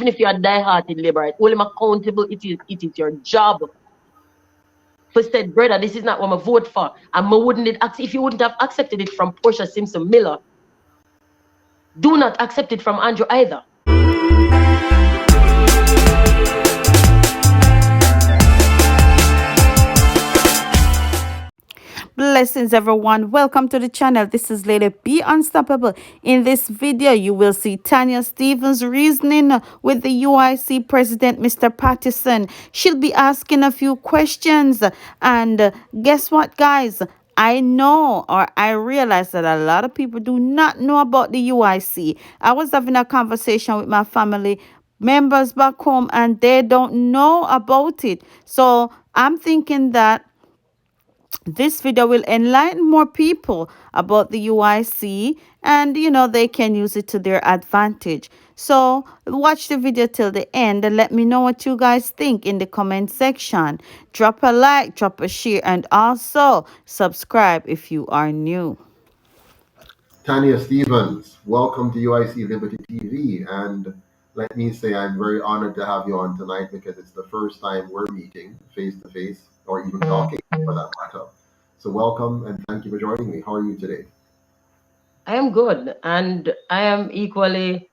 even if you're a die-hearted laborer, hold him accountable. It is your job. For said, brother, this is not what I vote for. And if you wouldn't have accepted it from Portia Simpson Miller, do not accept it from Andrew either. Blessings everyone, welcome to the channel. This is Lady Be Unstoppable. In this video you will see Tanya Stephens reasoning with the UIC president, Mr. Patterson. She'll be asking a few questions, and guess what, guys? I know, or I realize that a lot of people do not know about the UIC. I was having a conversation with my family members back home and they don't know about it. So I'm thinking that this video will enlighten more people about the UIC, and they can use it to their advantage. So watch the video till the end and let me know what you guys think in the comment section. Drop a like, drop a share, and also subscribe if you are new. Tanya Stephens, welcome to UIC Liberty TV, and let me say I'm very honored to have you on tonight because it's the first time we're meeting face to face, or even talking for that matter. So welcome and thank you for joining me. How are you today? I am good, and I am equally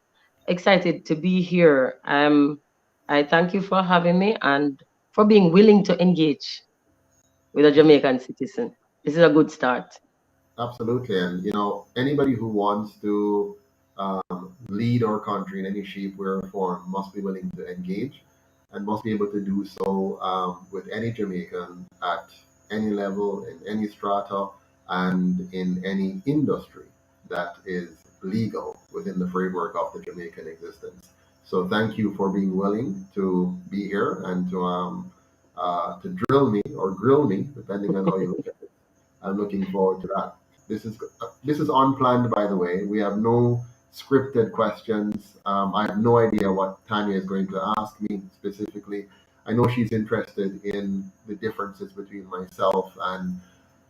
excited to be here. I thank you for having me and for being willing to engage with a Jamaican citizen. This is a good start. Absolutely, and anybody who wants to lead our country in any shape, way, or form must be willing to engage, and must be able to do so with any Jamaican at any level, in any strata, and in any industry that is legal within the framework of the Jamaican existence. So thank you for being willing to be here and to drill me or grill me, depending on how you look at it. I'm looking forward to that. This is unplanned, by the way. We have no scripted questions. I have no idea what Tanya is going to ask me specifically. I know she's interested in the differences between myself and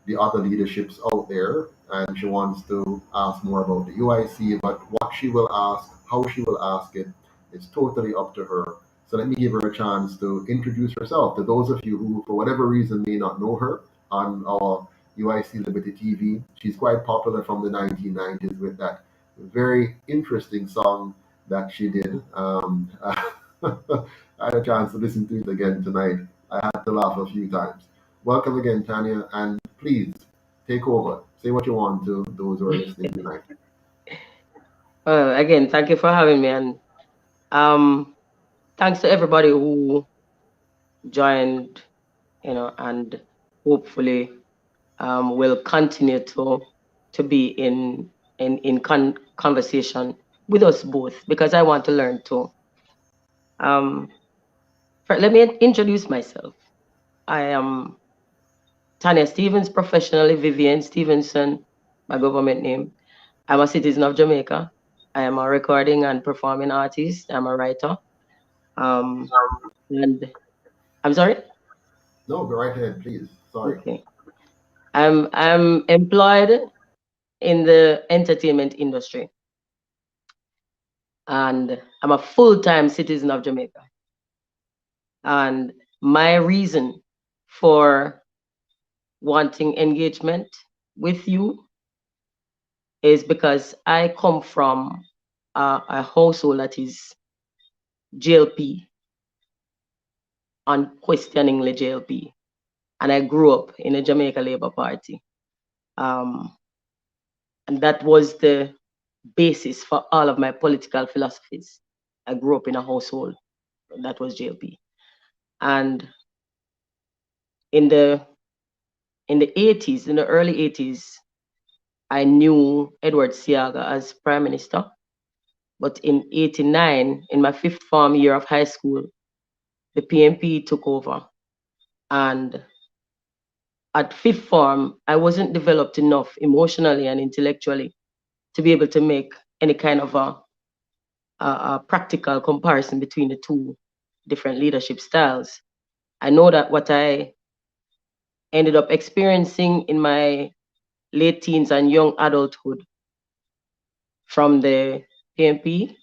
the other leaderships out there, and she wants to ask more about the UIC, but what she will ask, how she will ask it, is totally up to her. So let me give her a chance to introduce herself to those of you who, for whatever reason, may not know her on our UIC Liberty TV. She's quite popular from the 1990s with that very interesting song that she did. I had a chance to listen to it again tonight. I had to laugh a few times. Welcome again, Tanya, and please take over. Say what you want to those who are listening tonight. Again, thank you for having me, and thanks to everybody who joined, and hopefully will continue to be in conversation with us both, because I want to learn too. Let me introduce myself. I am Tanya Stephens, professionally Vivian Stevenson, my government name. I'm a citizen of Jamaica. I am a recording and performing artist. I'm a writer. And I'm sorry? No, go right ahead, please. Sorry. Okay. I'm employed in the entertainment industry, and I'm a full-time citizen of Jamaica. And my reason for wanting engagement with you is because I come from a household that is JLP, unquestioningly JLP, and I grew up in the Jamaica Labour Party, and that was the basis for all of my political philosophies. I grew up in a household that was JLP, and in the 80s, in the early 80s, I knew Edward Seaga as Prime Minister. But in 89, in my 5th form year of high school, the PNP took over. And at 5th form, I wasn't developed enough emotionally and intellectually to be able to make any kind of a practical comparison between the two different leadership styles. I know that what I ended up experiencing in my late teens and young adulthood from the PNP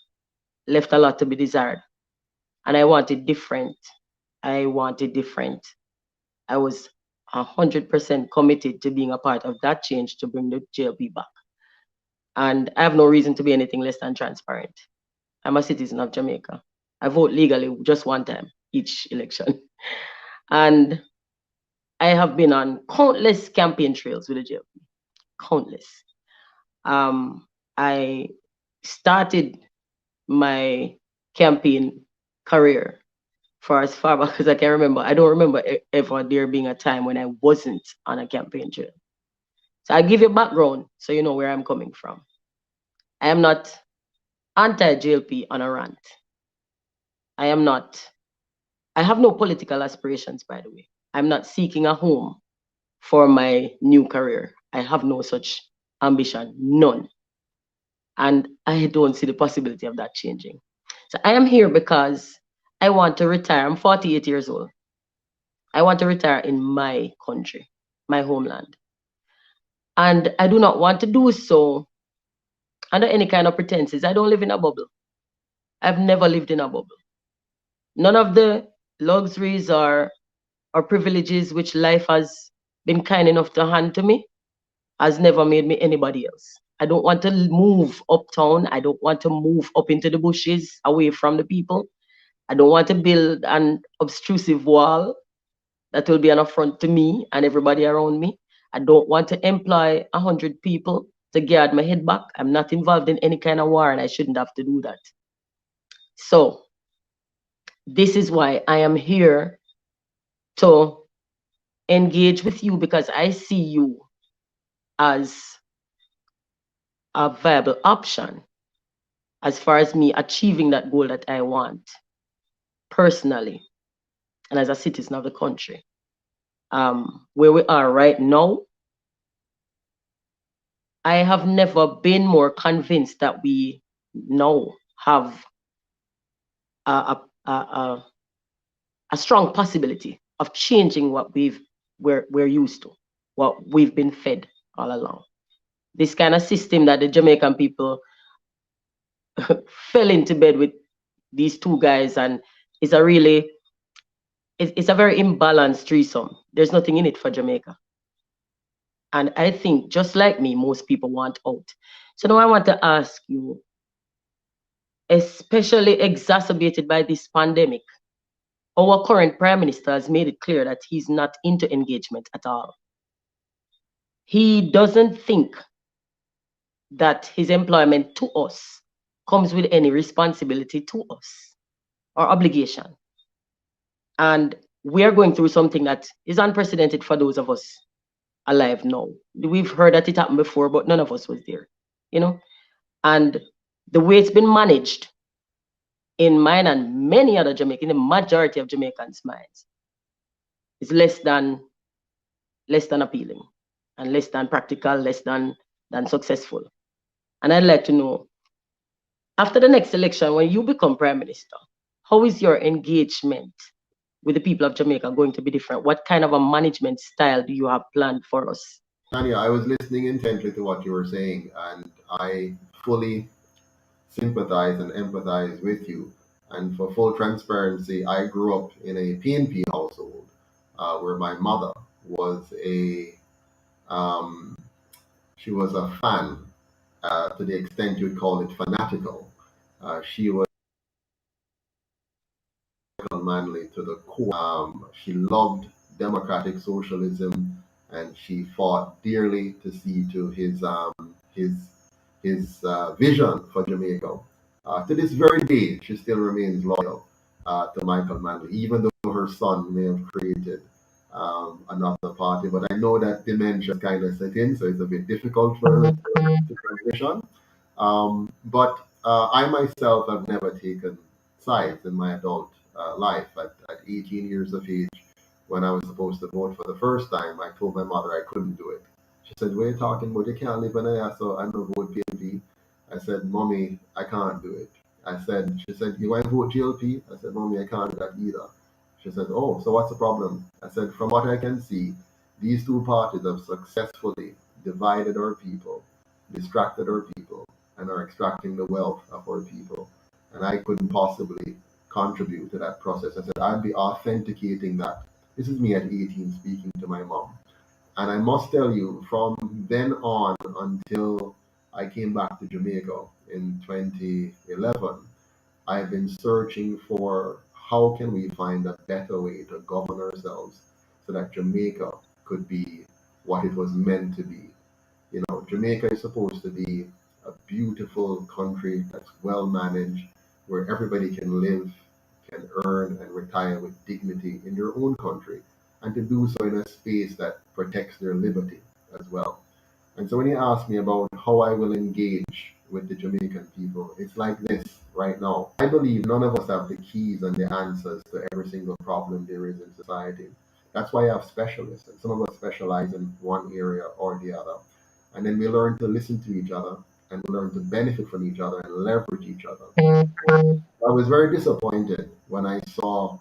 left a lot to be desired. and I wanted different. I wanted different. I was 100% committed to being a part of that change to bring the JLP back. And I have no reason to be anything less than transparent. I'm a citizen of Jamaica. I vote legally just one time each election. And I have been on countless campaign trails with the JLP. Countless. I started my campaign career for as far back as I can remember. I don't remember ever there being a time when I wasn't on a campaign trail. So I give you background so you know where I'm coming from. I am not anti-JLP on a rant. I am not. I have no political aspirations, by the way. I'm not seeking a home for my new career. I have no such ambition, none. And I don't see the possibility of that changing. So I am here because I want to retire. I'm 48 years old. I want to retire in my country, my homeland. And I do not want to do so under any kind of pretenses. I don't live in a bubble. I've never lived in a bubble. None of the luxuries or privileges which life has been kind enough to hand to me has never made me anybody else. I don't want to move uptown. I don't want to move up into the bushes away from the people. I don't want to build an obtrusive wall that will be an affront to me and everybody around me. I don't want to employ 100 people to guard my head back. I'm not involved in any kind of war and I shouldn't have to do that. So this is why I am here to engage with you, because I see you as a viable option as far as me achieving that goal that I want personally and as a citizen of the country. Where we are right now, I have never been more convinced that we now have a strong possibility of changing what we're used to, what we've been fed all along. This kind of system that the Jamaican people fell into bed with these two guys, and it's a really it's a very imbalanced threesome. There's nothing in it for Jamaica. And I think, just like me, most people want out. So now I want to ask you, especially exacerbated by this pandemic, our current Prime Minister has made it clear that he's not into engagement at all. He doesn't think that his employment to us comes with any responsibility to us or obligation. And we are going through something that is unprecedented for those of us alive now. We've heard that it happened before, but none of us was there, you know? And the way it's been managed in mine and many other Jamaicans, in the majority of Jamaicans' minds, is less than appealing and less than practical, less than successful. And I'd like to know, after the next election, when you become Prime Minister, how is your engagement with the people of Jamaica going to be different? What kind of a management style do you have planned for us? Tanya, I was listening intently to what you were saying, and I fully sympathize and empathize with you. And for full transparency, I grew up in a PNP household where my mother was um, she was a fan to the extent you'd call it fanatical. She was manly to the core. She loved democratic socialism, and she fought dearly to see to his vision for Jamaica. To this very day, she still remains loyal to Michael Manley, even though her son may have created another party. But I know that dementia kind of set in, so it's a bit difficult for her to transition. But I myself have never taken sides in my adult life. At 18 years of age, when I was supposed to vote for the first time, I told my mother I couldn't do it. She said, "What are you talking about? You can't live in there." So I know vote PNP. I said, "Mommy, I can't do it." She said, "You want to vote GLP?" I said, "Mommy, I can't do that either." She said, "Oh, so what's the problem?" I said, "From what I can see, these two parties have successfully divided our people, distracted our people, and are extracting the wealth of our people. And I couldn't possibly contribute to that process. I said I'd be authenticating that. This is me at 18 speaking to my mom. And I must tell you, from then on until I came back to Jamaica in 2011, I've been searching for how can we find a better way to govern ourselves so that Jamaica could be what it was meant to be. You know, Jamaica is supposed to be a beautiful country that's well managed, where everybody can live, can earn, and retire with dignity in their own country, and to do so in a space that protects their liberty as well. And so when you ask me about how I will engage with the Jamaican people, it's like this right now. I believe none of us have the keys and the answers to every single problem there is in society. That's why I have specialists, and some of us specialize in one area or the other. And then we learn to listen to each other, and we learn to benefit from each other and leverage each other. I was very disappointed when I saw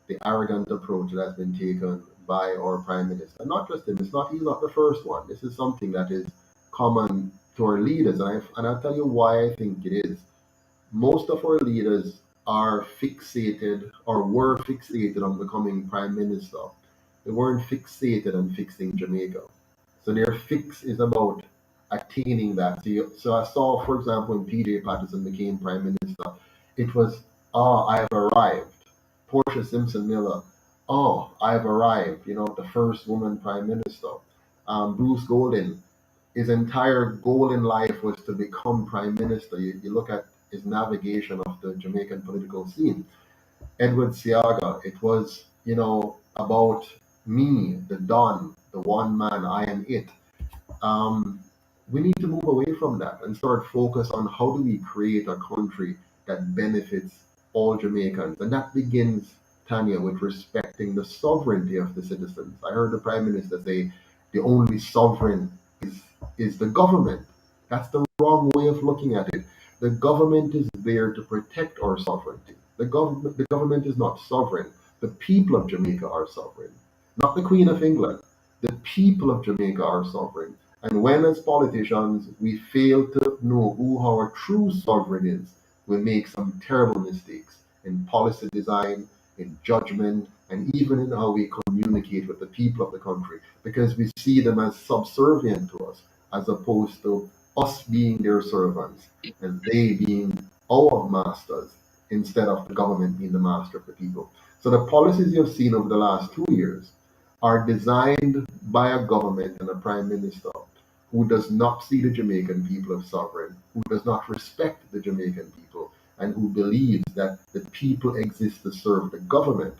the arrogant approach that has been taken by our Prime Minister. Not just him, he's not the first one. This is something that is common to our leaders. And I'll tell you why I think it is. Most of our leaders are fixated or were fixated on becoming Prime Minister. They weren't fixated on fixing Jamaica. So their fix is about attaining that. So I saw, for example, when PJ Patterson became Prime Minister, it was, oh, I have arrived. Portia Simpson Miller, oh, I've arrived. You know, the first woman Prime Minister. Bruce Golding, his entire goal in life was to become Prime Minister. You look at his navigation of the Jamaican political scene. Edward Siaga, it was, about me, the Don, the one man, I am it. Um, we need to move away from that and start focus on how do we create a country that benefits all Jamaicans. And that begins, Tanya, with respecting the sovereignty of the citizens. I heard the Prime Minister say the only sovereign is the government. That's the wrong way of looking at it. The government is there to protect our sovereignty. The government is not sovereign. The people of Jamaica are sovereign, not the Queen of England. The people of Jamaica are sovereign. And when, as politicians, we fail to know who our true sovereign is, we make some terrible mistakes in policy design, in judgment, and even in how we communicate with the people of the country, because we see them as subservient to us, as opposed to us being their servants and they being our masters, instead of the government being the master of the people. So the policies you've seen over the last 2 years are designed by a government and a prime minister who does not see the Jamaican people as sovereign, who does not respect the Jamaican people, and who believes that the people exist to serve the government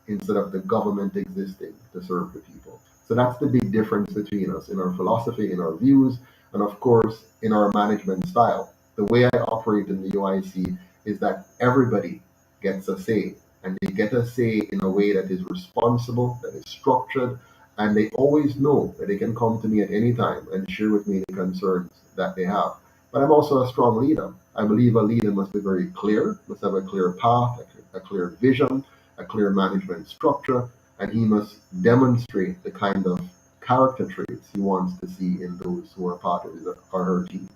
instead of the government existing to serve the people. So that's the big difference between us in our philosophy, in our views, and of course, in our management style. The way I operate in the UIC is that everybody gets a say, and they get a say in a way that is responsible, that is structured, and they always know that they can come to me at any time and share with me the concerns that they have. But I'm also a strong leader. I believe a leader must be very clear, must have a clear path, a clear vision, a clear management structure, and he must demonstrate the kind of character traits he wants to see in those who are part of his or her team.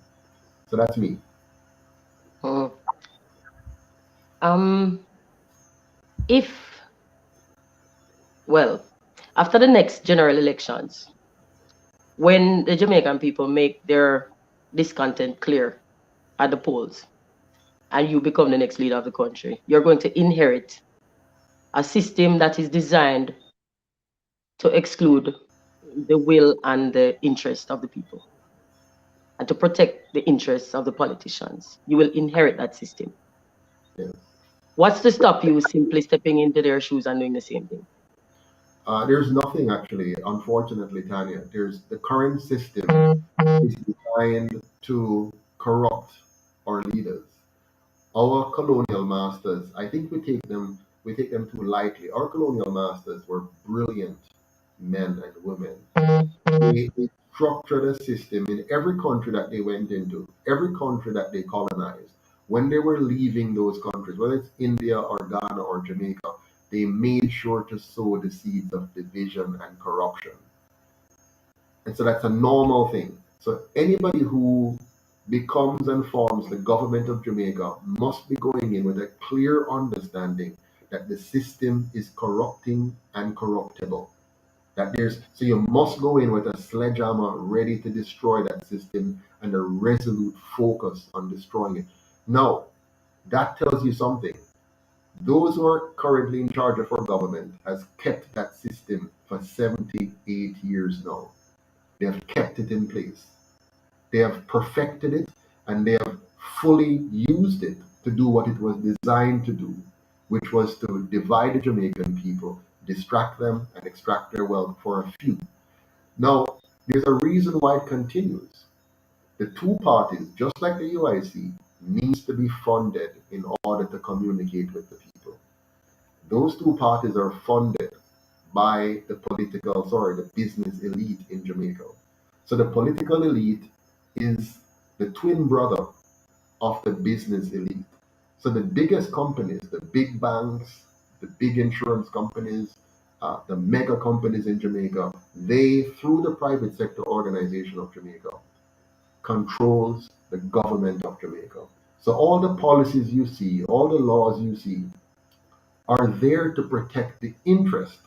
So that's me. Hmm. Um, if, well, after the next general elections, when the Jamaican people make their discontent clear at the polls and you become the next leader of the country, you're going to inherit a system that is designed to exclude the will and the interest of the people and to protect the interests of the politicians. You will inherit that system. Yeah. What's to stop you simply stepping into their shoes and doing the same thing? There's nothing actually, unfortunately, Tanya. There's the current system is designed to corrupt our leaders. Our colonial masters, I think we take them too lightly. Our colonial masters were brilliant men and women. They structured a system in every country that they went into, every country that they colonized. When they were leaving those countries, whether it's India or Ghana or Jamaica, they made sure to sow the seeds of division and corruption. And so that's a normal thing. So anybody who becomes and forms the government of Jamaica must be going in with a clear understanding that the system is corrupting and corruptible. So you must go in with a sledgehammer ready to destroy that system and a resolute focus on destroying it. Now, that tells you something. Those who are currently in charge of our government has kept that system for 78 years now. They have kept it in place. They have perfected it and they have fully used it to do what it was designed to do, which was to divide the Jamaican people, distract them, and extract their wealth for a few. Now, there's a reason why it continues. The two parties, just like the UIC, needs to be funded in order to communicate with the people. Those two parties are funded by the business elite in Jamaica. So the political elite is the twin brother of the business elite. So the biggest companies, the big banks, the big insurance companies, the mega companies in Jamaica, they, through the private sector organization of Jamaica, controls the government of Jamaica. So all the policies you see, all the laws you see, are there to protect the interest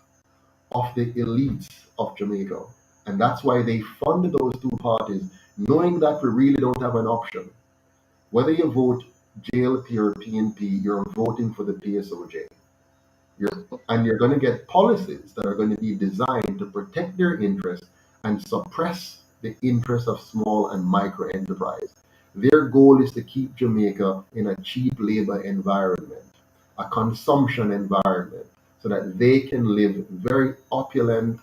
of the elites of Jamaica. And that's why they funded those two parties, knowing that we really don't have an option. Whether you vote JLP or PNP, you're voting for the PSOJ. You're going to get policies that are going to be designed to protect their interests and suppress the interests of small and micro enterprise. Their goal is to keep Jamaica in a cheap labor environment, a consumption environment, so that they can live very opulent,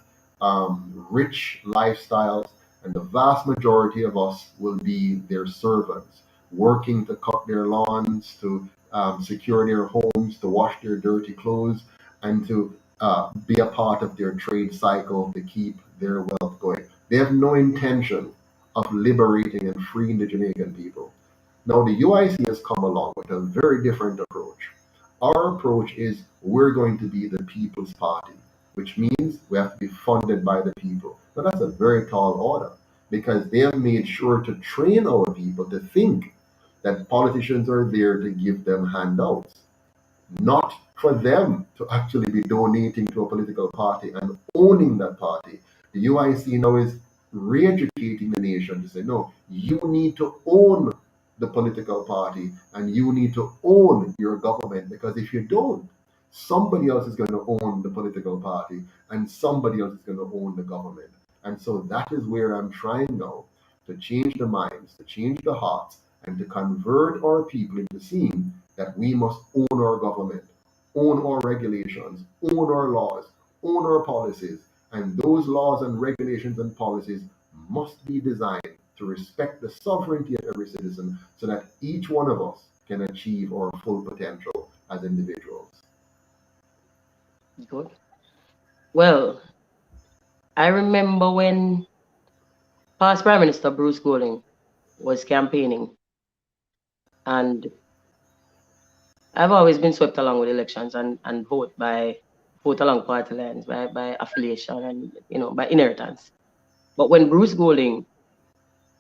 rich lifestyles, and the vast majority of us will be their servants, working to cut their lawns, to secure their homes, to wash their dirty clothes, and to be a part of their trade cycle to keep their wealth going. They have no intention of liberating and freeing the Jamaican people. Now, the UIC has come along with a very different approach. Our approach is we're going to be the People's Party, which means we have to be funded by the people. Now, that's a very tall order because they have made sure to train our people to think that politicians are there to give them handouts, not for them to actually be donating to a political party and owning that party. The UIC now is re educating the nation to say, no, you need to own the political party and you need to own your government because if you don't, somebody else is going to own the political party and somebody else is going to own the government. And so that is where I'm trying now to change the minds, to change the hearts, and to convert our people into seeing that we must own our government, own our regulations, own our laws, own our policies. And those laws and regulations and policies must be designed to respect the sovereignty of every citizen so that each one of us can achieve our full potential as individuals. Good. Well, I remember when past Prime Minister Bruce Golding was campaigning, and I've always been swept along with elections and vote along party lines by affiliation and by inheritance. But when Bruce Golding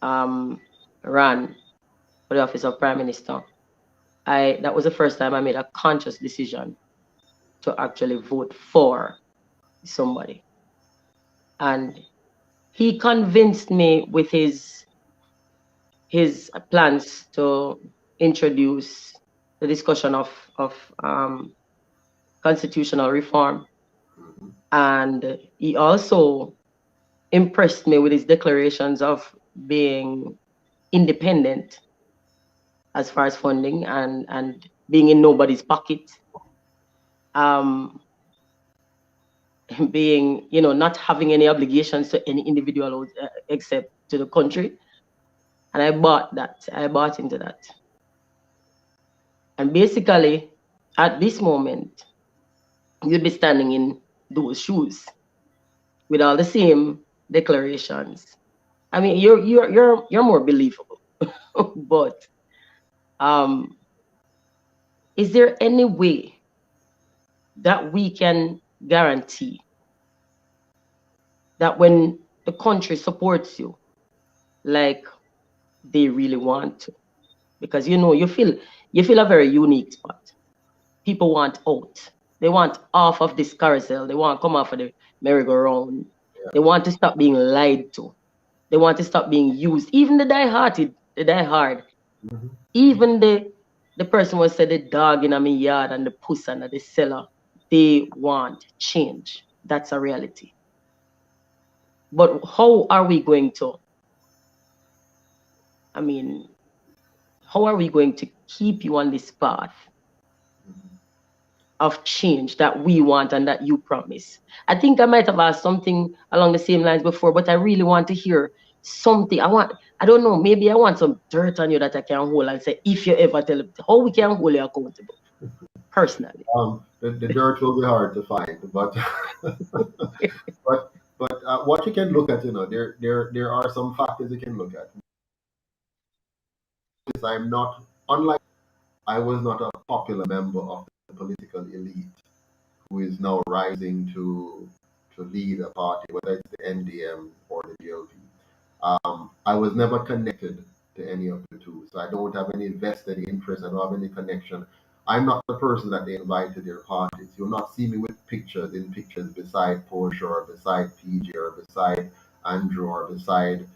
ran for the office of Prime Minister, that was the first time I made a conscious decision to actually vote for somebody. And he convinced me with his plans to introduce the discussion of constitutional reform. And he also impressed me with his declarations of being independent as far as funding and being in nobody's pocket. Being, not having any obligations to any individual except to the country. And I bought that. I bought into that. And basically, at this moment, you'd be standing in those shoes with all the same declarations. I mean, you're more believable. But is there any way that we can guarantee that when the country supports you, like they really want to. Because you feel a very unique spot. People want out. They want off of this carousel. They want to come off of the merry-go-round. They want to stop being lied to. They want to stop being used. Even the die-hearted, the die-hard, Mhm. even the person who said the dog in my yard and the puss under the cellar, they want change. That's a reality. But how are we going to, I mean, how are we going to keep you on this path of change that we want and that you promise? I think I might have asked something along the same lines before, but I really want to hear something. I don't know, maybe I want some dirt on you that I can hold and say, if you ever tell how we can hold you accountable personally. The dirt will be hard to find, but what you can look at, there are some factors you can look at. Is I'm not unlike I was not a popular member of the political elite who is now rising to lead a party, whether it's the NDM or the GLP. I was never connected to any of the two, so I don't have any vested interest. I don't have any connection. I'm not the person that they invite to their parties. You'll not see me with pictures beside Porsche or beside PJ or beside Andrew or beside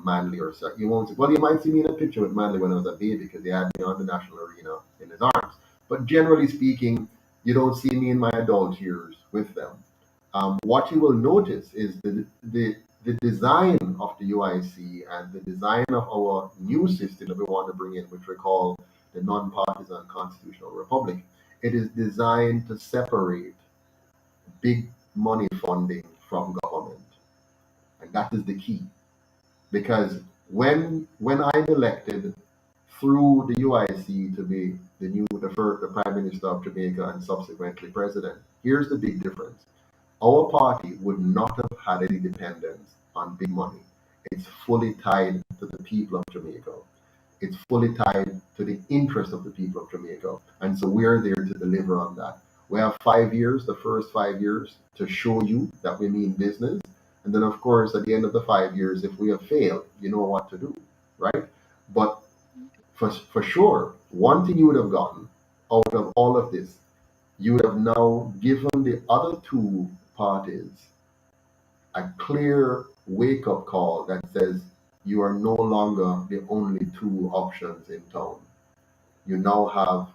Manley or so. You won't. Well, you might see me in a picture with Manley when I was a baby because he had me on the national arena in his arms. But generally speaking, you don't see me in my adult years with them. What you will notice is the design of the UIC and the design of our new system that we want to bring in, which we call the non-partisan constitutional republic. It is designed to separate big money funding from government, and that is the key. Because when I'm elected through the UIC to be the prime minister of Jamaica and subsequently president, here's the big difference. Our party would not have had any dependence on big money. It's fully tied to the people of Jamaica. It's fully tied to the interest of the people of Jamaica. And so we're there to deliver on that. We have 5 years, the first 5 years, to show you that we mean business. And then, of course, at the end of the 5 years, if we have failed, you know what to do, right? But for sure, one thing you would have gotten out of all of this, you would have now given the other two parties a clear wake up call that says you are no longer the only two options in town. You now have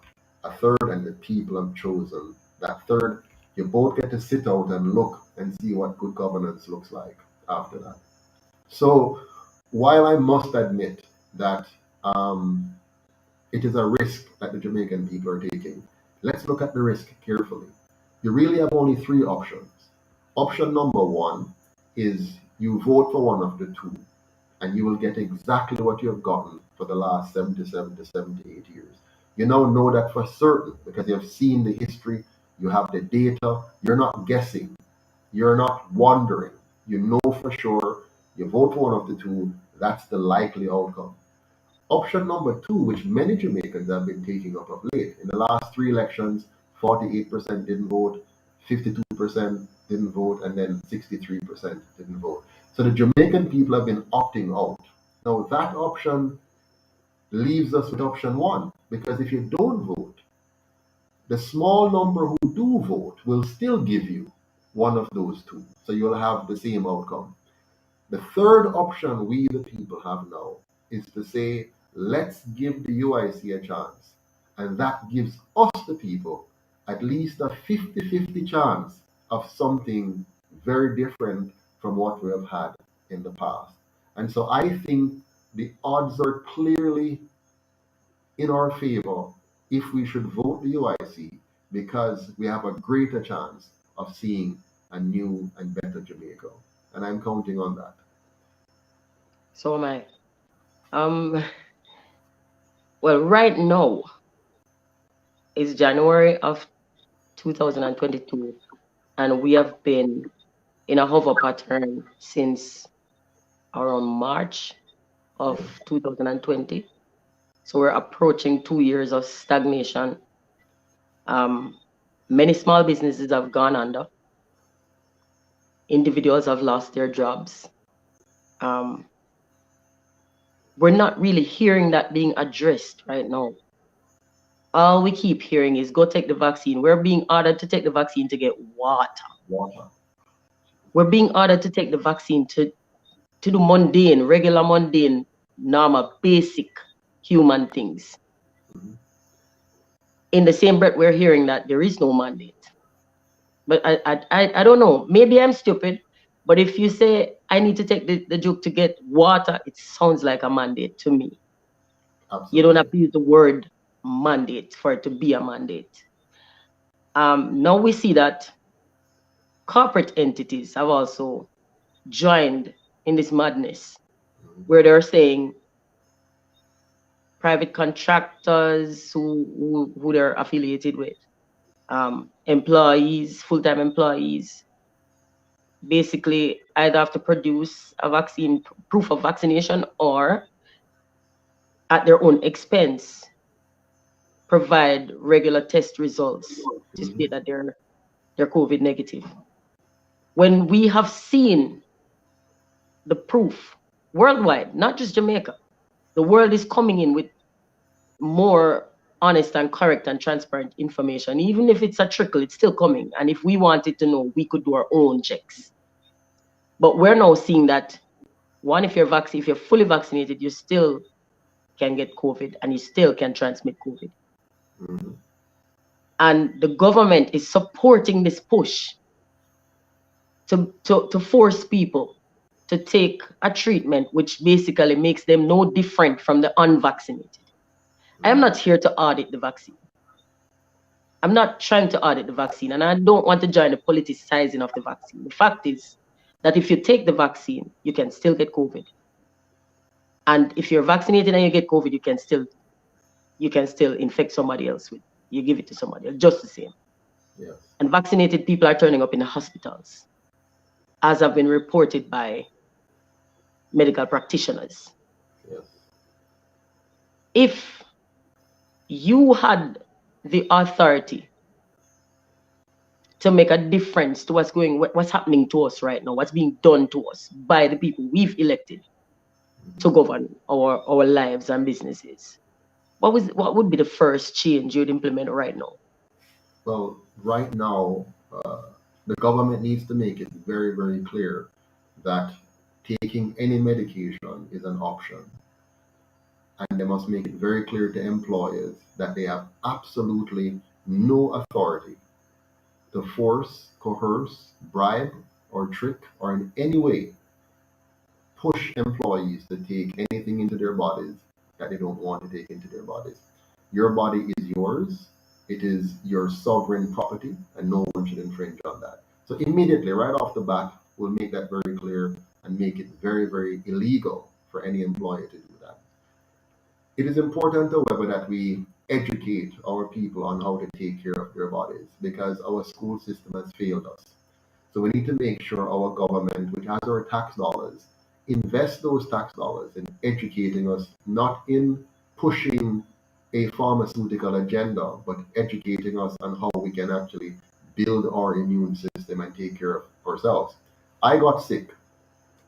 a third, and the people have chosen that third. You both get to sit out and look and see what good governance looks like after that. So, while I must admit that it is a risk that the Jamaican people are taking, let's look at the risk carefully. You really have only three options. Option number one is you vote for one of the two, and you will get exactly what you have gotten for the last 77 to 78 years. You now know that for certain because you have seen the history, you have the data, you're not guessing, you're not wondering. You know for sure, you vote for one of the two, that's the likely outcome. Option number two, which many Jamaicans have been taking up of late, in the last three elections, 48% didn't vote, 52% didn't vote, and then 63% didn't vote. So the Jamaican people have been opting out. Now that option leaves us with option one, because if you don't vote, the small number who do vote will still give you one of those two. So you'll have the same outcome. The third option we, the people, have now is to say, let's give the UIC a chance. And that gives us, the people, at least a 50-50 chance of something very different from what we have had in the past. And so I think the odds are clearly in our favor if we should vote the UIC because we have a greater chance of seeing a new and better Jamaica. And I'm counting on that. So am I. Um, well, right now is January of 2022, and we have been in a hover pattern since around March of 2020. So we're approaching 2 years of stagnation. Um, Many small businesses have gone under. Individuals have lost their jobs. Um, we're not really hearing that being addressed right now. All we keep hearing is go take the vaccine. We're being ordered to take the vaccine to get water. Water. We're being ordered to take the vaccine to do mundane, regular, mundane, normal, basic human things. Mhm. In the same breath, we're hearing that there is no mandate. But I don't know. Maybe I'm stupid. But if you say I need to take the joke to get water, it sounds like a mandate to me. You don't Absolutely. have to use the word mandate for it to be a mandate. Now we see that corporate entities have also joined in this madness Mhm. where they're saying private contractors who they're affiliated with, employees, full-time employees, basically either have to produce a vaccine proof of vaccination or at their own expense provide regular test results to Mhm. state that they're COVID negative. When we have seen the proof worldwide, not just Jamaica, the world is coming in with more honest and correct and transparent information. Even if it's a trickle, it's still coming. And if we wanted to know, we could do our own checks. But we're now seeing that one, if you're fully vaccinated, you still can get COVID and you still can transmit COVID. Mhm. And the government is supporting this push to force people to take a treatment which basically makes them no different from the unvaccinated. I am Mhm. not here to audit the vaccine. I'm not trying to audit the vaccine, and I don't want to join the politicizing of the vaccine. The fact is that if you take the vaccine, you can still get COVID. And if you're vaccinated and you get COVID, you can still infect somebody else with you give it to somebody else, just the same. Yes. And vaccinated people are turning up in the hospitals, as have been reported by medical practitioners. Yes. If you had the authority to make a difference to what's happening to us right now, what's being done to us by the people we've elected Mhm. to govern our lives and businesses, what would be the first change you'd implement right now? Well, right now, the government needs to make it very, very clear that taking any medication is an option. And they must make it very clear to employers that they have absolutely no authority to force, coerce, bribe, or trick, or in any way push employees to take anything into their bodies that they don't want to take into their bodies. Your body is yours. It is your sovereign property, and no one should infringe on that. So immediately, right off the bat, we'll make that very clear and make it very, very illegal for any employer to do that. It is important, however, that we educate our people on how to take care of their bodies because our school system has failed us. So we need to make sure our government, which has our tax dollars, invest those tax dollars in educating us, not in pushing a pharmaceutical agenda, but educating us on how we can actually build our immune system and take care of ourselves. I got sick.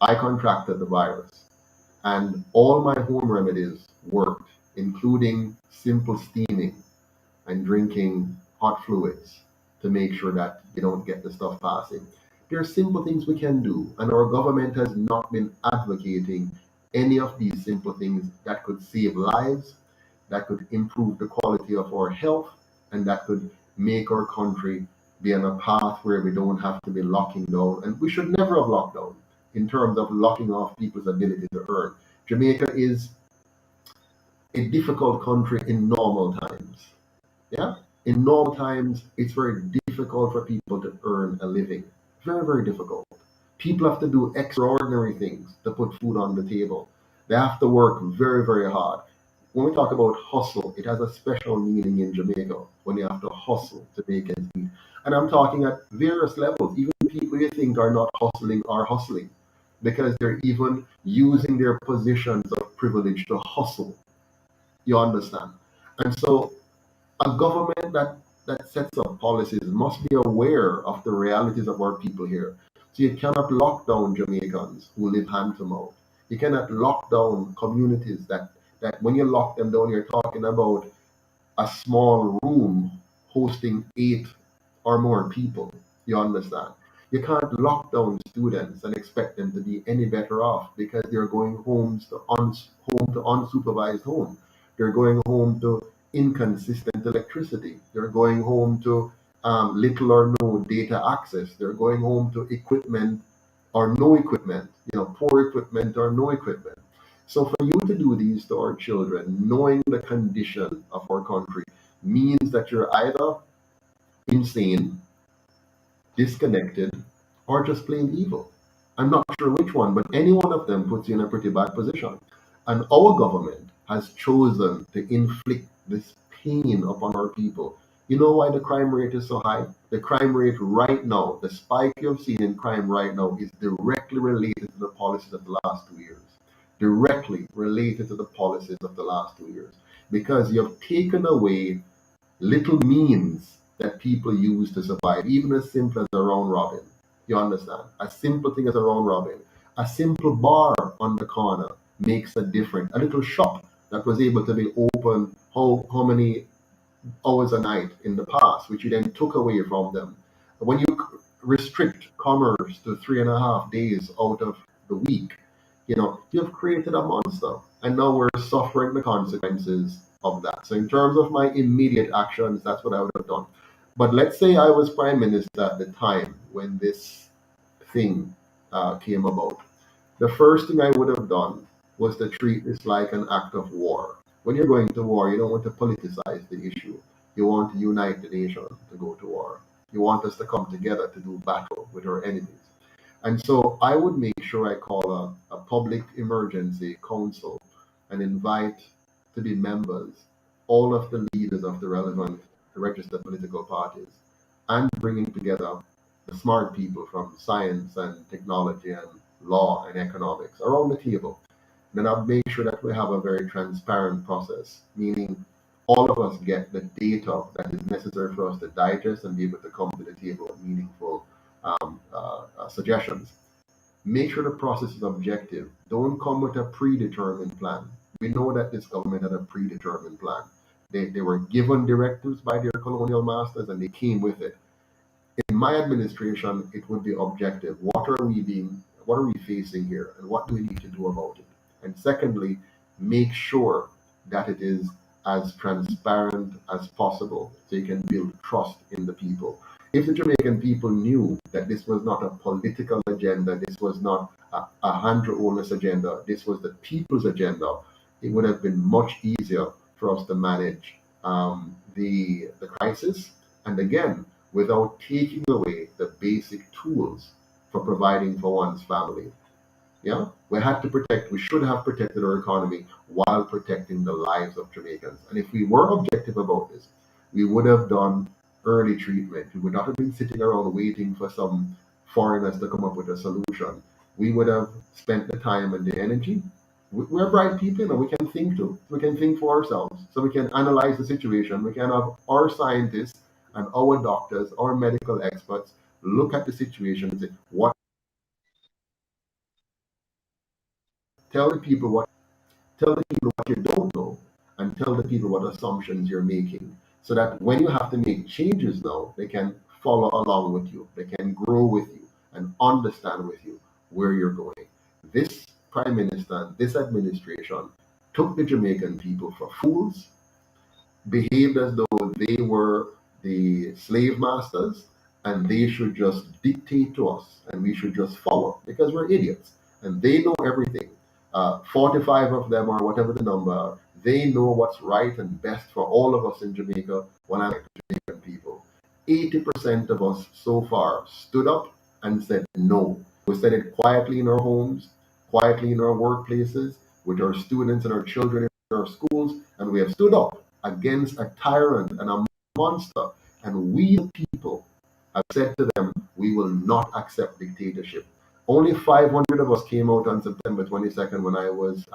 I contracted the virus. And all my home remedies worked, including simple steaming and drinking hot fluids to make sure that you don't get the stuff passing. There are simple things we can do, and our government has not been advocating any of these simple things that could save lives, that could improve the quality of our health, and that could make our country be on a path where we don't have to be locking down. And we should never have locked down in terms of locking off people's ability to earn. Jamaica is a difficult country in normal times. Yeah. In normal times, it's very difficult for people to earn a living. Very, very difficult. People have to do extraordinary things to put food on the table. They have to work very, very hard. When we talk about hustle, it has a special meaning in Jamaica when you have to hustle to make ends meet. And I'm talking at various levels. Even people you think are not hustling are hustling because they're even using their positions of privilege to hustle. You understand? And so a government that sets up policies must be aware of the realities of our people here. So you cannot lock down Jamaicans who live hand to mouth. You cannot lock down communities that when you lock them down, you're talking about a small room hosting 8 or more people. You understand? You can't lock down students and expect them to be any better off because they're going home to unsupervised home. They're going home to inconsistent electricity. They're going home to little or no data access. They're going home to equipment or no equipment, poor equipment or no equipment. So for you to do these to our children, knowing the condition of our country, means that you're either insane, disconnected, or just plain evil. I'm not sure which one, but any one of them puts you in a pretty bad position. And our government has chosen to inflict this pain upon our people. You know why the crime rate is so high? The crime rate right now, the spike you've seen in crime right now, is directly related to the policies of the last 2 years. Directly related to the policies of the last 2 years. Because you've taken away little means that people use to survive, even as simple as a round robin. You understand? A simple thing as a round robin. A simple bar on the corner makes a difference. A little shop that was able to be open how many hours a night in the past, which you then took away from them. When you restrict commerce to 3.5 days out of the week, you've created a monster. And now we're suffering the consequences of that. So in terms of my immediate actions, that's what I would have done. But let's say I was prime minister at the time when this thing came about. The first thing I would have done was to treat this like an act of war. When you're going to war, you don't want to politicize the issue. You want to unite the nation to go to war. You want us to come together to do battle with our enemies. And so I would make sure I call a public emergency council and invite to be members all of the leaders of the relevant registered political parties and bringing together the smart people from science and technology and law and economics around the table. Then I'll make sure that we have a very transparent process, meaning all of us get the data that is necessary for us to digest and be able to come to the table with meaningful suggestions. Make sure the process is objective. Don't come with a predetermined plan. We know that this government had a predetermined plan. They were given directives by their colonial masters and they came with it. In my administration, it would be objective. What are we facing here and what do we need to do about it? And secondly, make sure that it is as transparent as possible so you can build trust in the people. If the Jamaican people knew that this was not a political agenda, this was not a Andrew agenda, this was the people's agenda, it would have been much easier for us to manage the crisis. And again, without taking away the basic tools for providing for one's family. Yeah, we should have protected our economy while protecting the lives of Jamaicans. And if we were objective about this, we would have done early treatment. We would not have been sitting around waiting for some foreigners to come up with a solution. We would have spent the time and the energy. We're bright people, we can think too. We can think for ourselves. So we can analyze the situation. We can have our scientists and our doctors, our medical experts look at the situation and say, tell the people what tell the people what you don't know and tell the people what assumptions you're making so that when you have to make changes now, they can follow along with you, they can grow with you and understand with you where you're going. This prime minister, this administration took the Jamaican people for fools, behaved as though they were the slave masters and they should just dictate to us and we should just follow because we're idiots and they know everything. 45 of them or whatever the number, they know what's right and best for all of us in Jamaica. When I like Jamaican people, 80% of us so far stood up and said no. We said it quietly in our homes, quietly in our workplaces, with our students and our children in our schools, and we have stood up against a tyrant and a monster. And we, the people, have said to them, we will not accept dictatorship. Only 500 of us came out on September 22nd when I was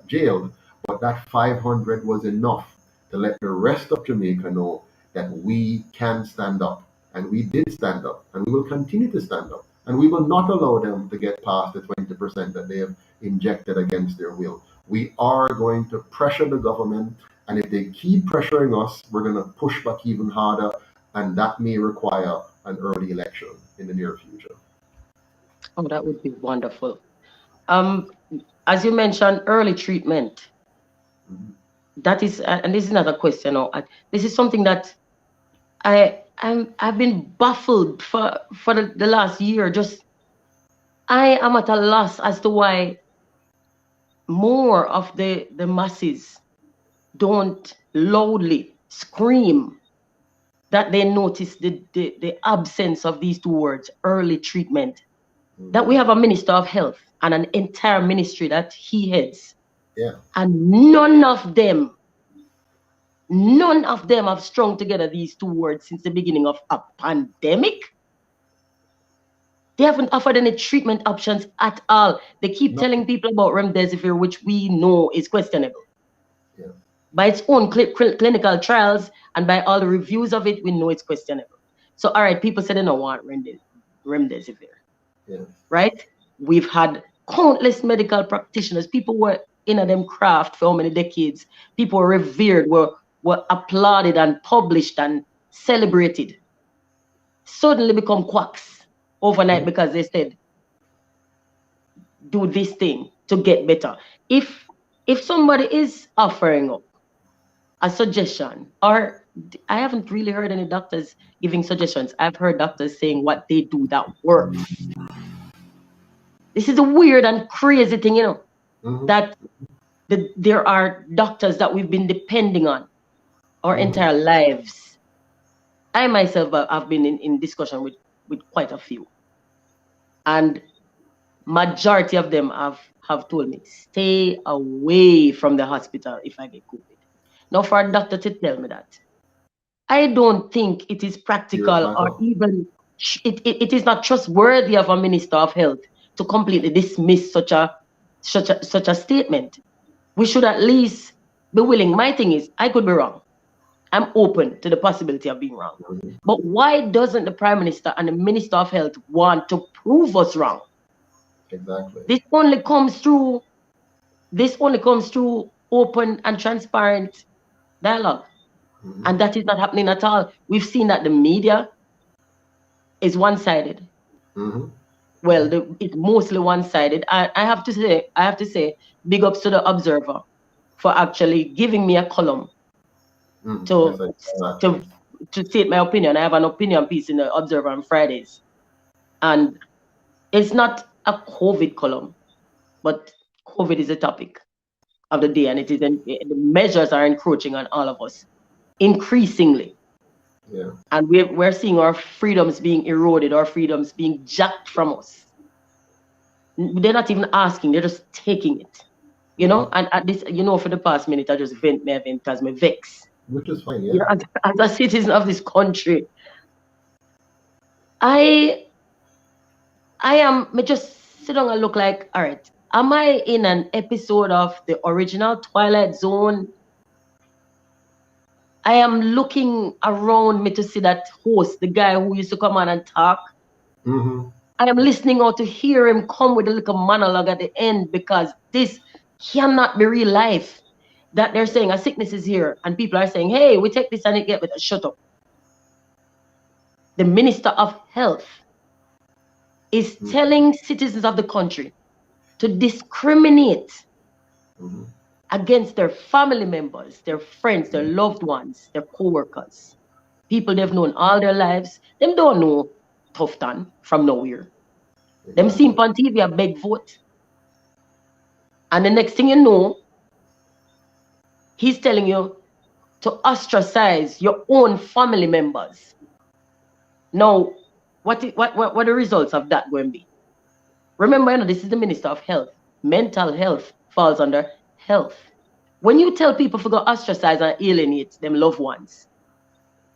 jailed, but that 500 was enough to let the rest of Jamaica know that we can stand up. And we did stand up, and we will continue to stand up And we will not allow them to get past the 20% that they have injected against their will. We are going to pressure the government, and if they keep pressuring us, we're going to push back even harder, and that may require an early election in the near future. Oh, that would be wonderful. Um, as you mentioned, early treatment. Mhm. That is, and this is not a question. Or this is something that I've been baffled for the last year. Just I am at a loss as to why more of the masses don't loudly scream that they notice the absence of these two words, early treatment. That we have a minister of health and an entire ministry that he heads, Yeah. and none of them have strung together these two words since the beginning of a pandemic. They haven't offered any treatment options at all. They keep No. telling people about remdesivir, which we know is questionable. Yeah. By its own clinical trials and by all the reviews of it, we know it's questionable. So, all right, people say they don't want remdesivir, Yeah. right? We've had countless medical practitioners. People were in a them craft for how many decades. People were revered, were applauded and published and celebrated. Suddenly become quacks overnight because they said, do this thing to get better. If somebody is offering up a suggestion, or I haven't really heard any doctors giving suggestions. I've heard doctors saying what they do that works. This is a weird and crazy thing, Mm-hmm. that there are doctors that we've been depending on our Mm-hmm. entire lives. I myself have been in discussion with quite a few, and majority of them have told me, stay away from the hospital if I get COVID. Now, for a doctor to tell me that, I don't think it is Serious practical, or matter. even it is not trustworthy of a minister of health to completely dismiss such a statement. We should at least be willing. My thing is, I could be wrong. I'm open to the possibility of being wrong. Mhm. But why doesn't the Prime Minister and the Minister of Health want to prove us wrong? Exactly. This only comes through open and transparent dialogue. Mm-hmm. And that is not happening at all. We've seen that the media is one-sided. Mm-hmm. Well, it's mostly one-sided. I have to say, big ups to the Observer for actually giving me a column Mm-hmm. Yes, to I saw that. to to state my opinion. I have an opinion piece in the Observer on Fridays, and it's not a COVID column, but COVID is a topic of the day, and the measures are encroaching on all of us increasingly, Yeah. and we're seeing our freedoms being eroded, our freedoms being jacked from us. They're not even asking; they're just taking it. Mm-hmm. And at this, for the past minute, I just vent because me vex. Which is fine. Yeah. As a citizen of this country, I I am me just sit down and look like, all right, am I in an episode of the original Twilight Zone? I am looking around me to see that host, the guy who used to come on and talk. Mm-hmm. I am listening out to hear him come with a little monologue at the end, because this cannot be real life. That they're saying a sickness is here, and people are saying, hey, we take this and it get better. Shut up. The Minister of Health is Mm-hmm. telling citizens of the country to discriminate Mm-hmm. against their family members, their friends, their loved ones, their co-workers, people they've known all their lives. Them don't know Tufton from nowhere. Them see him Exactly. on TV a beg vote. And the next thing you know, he's telling you to ostracize your own family members. Now, what are the results of that going to be? Remember, this is the Minister of Health. Mental health falls under health. When you tell people to go ostracize and alienate them loved ones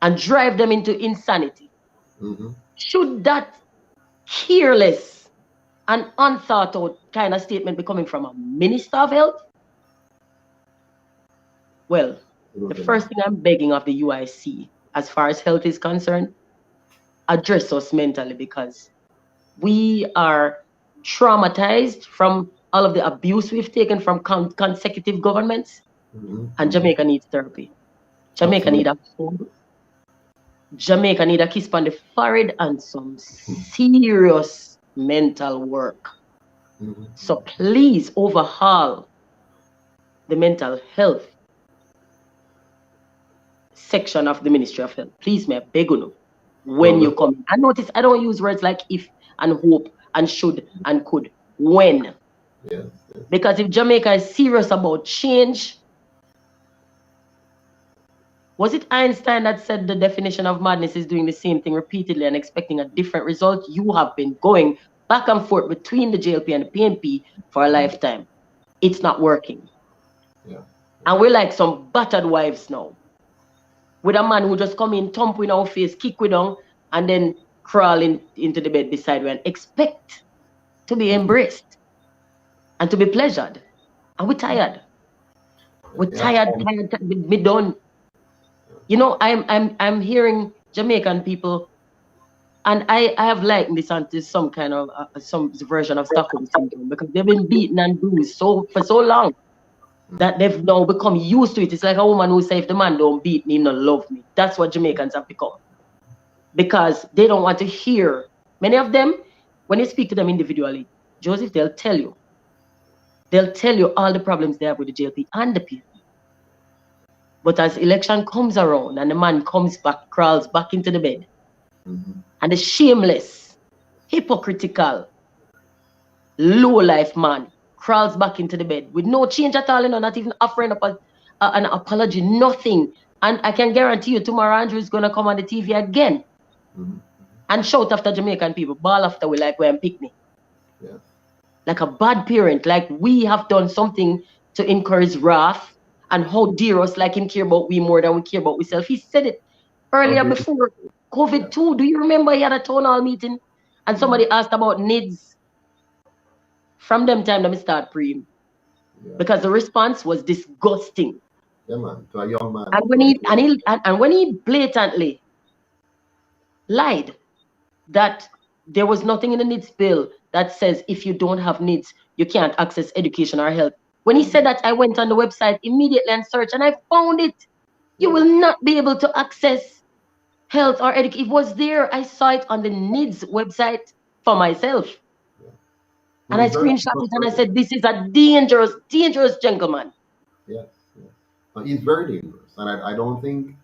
and drive them into insanity, Mm-hmm. should that careless and unthought out kind of statement be coming from a Minister of Health? Well, the Absolutely first not. thing I'm begging of the UIC, as far as health is concerned, address us mentally, because We are traumatized from all of the abuse we've taken from consecutive governments, and Jamaica needs therapy. Jamaica need Absolutely. a hug. Jamaica need a kiss on the forehead and some serious mental work. So please overhaul the mental health section of the Ministry of Health. Please, may I beg you when you Well, come in. And notice I don't use words like if and hope and should and could. When. yes, yes. Because if Jamaica is serious about change, was it Einstein that said the definition of madness is doing the same thing repeatedly and expecting a different result? You have been going back and forth between the JLP and the PNP for a lifetime. It's not working. Yeah. And we're like some battered wives now. With a man who just come in, thump in our face, kick we down, and then crawl into the bed beside we and expect to be embraced and to be pleasured. And we're tired. We're Yeah. tired, we done. You know, I'm hearing Jamaican people, and I have likened this onto some kind of some version of Stockholm syndrome because they've been beaten and bruised for so long that they've now become used to it. It's like a woman who says if the man don't beat me, he don't love me. That's what Jamaicans have become. Because they don't want to hear. Many of them, when you speak to them individually, Joseph, they'll tell you. They'll tell you all the problems they have with the JLP and the PNP. But as election comes around and the man comes back, crawls back into the bed, and the shameless, hypocritical, low-life man crawls back into the bed with no change at all, not even offering up an apology, nothing. And I can guarantee you tomorrow Andrew is going to come on the TV again and shout after Jamaican people, ball after we like we're in picnic. Yeah. Like a bad parent, like we have done something to encourage wrath and how dare us like him care about we more than we care about ourselves. He said it earlier Okay. before COVID too. Do you remember he had a town hall meeting and somebody asked about needs? From them time let me start praying. Yeah. Because the response was disgusting. Yeah, man. To a young man. And when he blatantly lied that there was nothing in the needs bill that says if you don't have needs, you can't access education or health. When he said that, I went on the website immediately and searched and I found it. You will not be able to access health or education. It was there. I saw it on the needs website for myself. Yeah. And I screenshot it and I said, this is a dangerous, dangerous gentleman. Yes. Yeah. He's very dangerous. And I don't think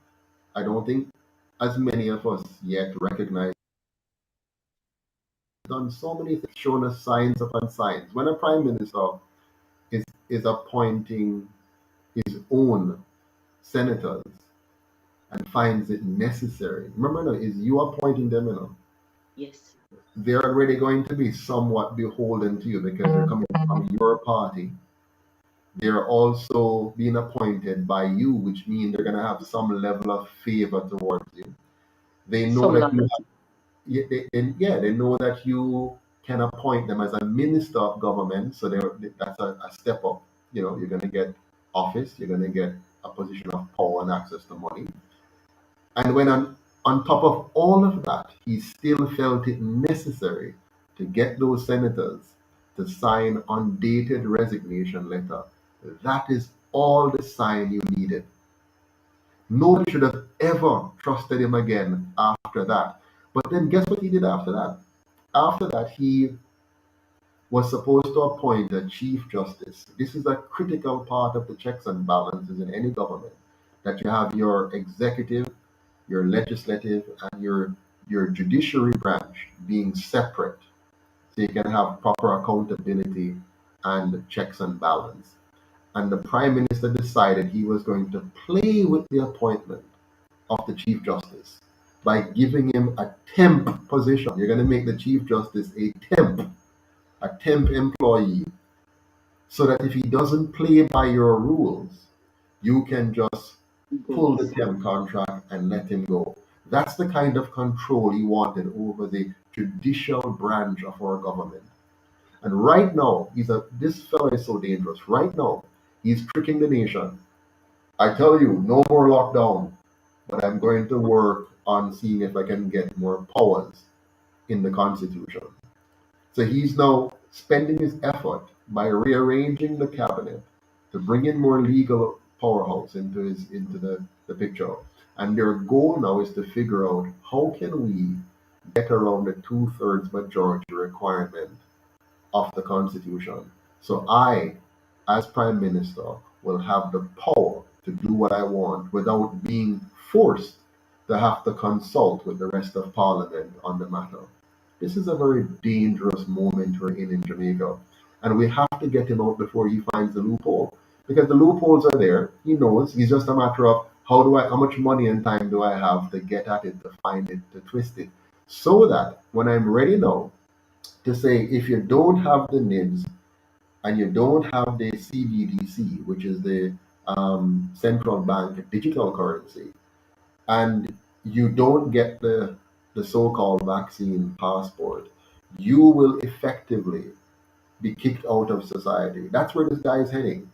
as many of us yet recognize done so many things, shown us signs upon signs. When a prime minister is appointing his own senators and finds it necessary, remember now, is you appointing them, Yes. they're already going to be somewhat beholden to you because they're coming from your party. They're also being appointed by you, which means they're going to have some level of favor towards you. They know Some that you loyalty. they know that you can appoint them as a minister of government, so that's a step up. You're going to get office, you're going to get a position of power and access to money. And when on top of all of that, he still felt it necessary to get those senators to sign undated resignation letter. That is all the sign you needed. Nobody should have ever trusted him again after that. But then guess what he did after that? After that, he was supposed to appoint a chief justice. This is a critical part of the checks and balances in any government, that you have your executive, your legislative, and your judiciary branch being separate, so you can have proper accountability and checks and balance. And the prime minister decided he was going to play with the appointment of the chief justice by giving him a temp position. You're going to make the chief justice a temp employee, so that if he doesn't play by your rules, you can just pull the temp contract and let him go. That's the kind of control he wanted over the judicial branch of our government. And right now, this fellow is so dangerous. Right now, he's tricking the nation. I tell you, no more lockdown, but I'm going to work on seeing if I can get more powers in the Constitution. So he's now spending his effort by rearranging the cabinet to bring in more legal powerhouse into the picture. And their goal now is to figure out how can we get around the two-thirds majority requirement of the Constitution. So I, as Prime Minister, will have the power to do what I want without being forced to have to consult with the rest of Parliament on the matter. This is a very dangerous moment we're in Jamaica. And we have to get him out before he finds the loophole. Because the loopholes are there. He knows. It's just a matter of how much money and time do I have to get at it, to find it, to twist it. So that when I'm ready now to say if you don't have the NIBs and you don't have the CBDC, which is the central bank digital currency, and you don't get the so-called vaccine passport, you will effectively be kicked out of society. That's where this guy is heading.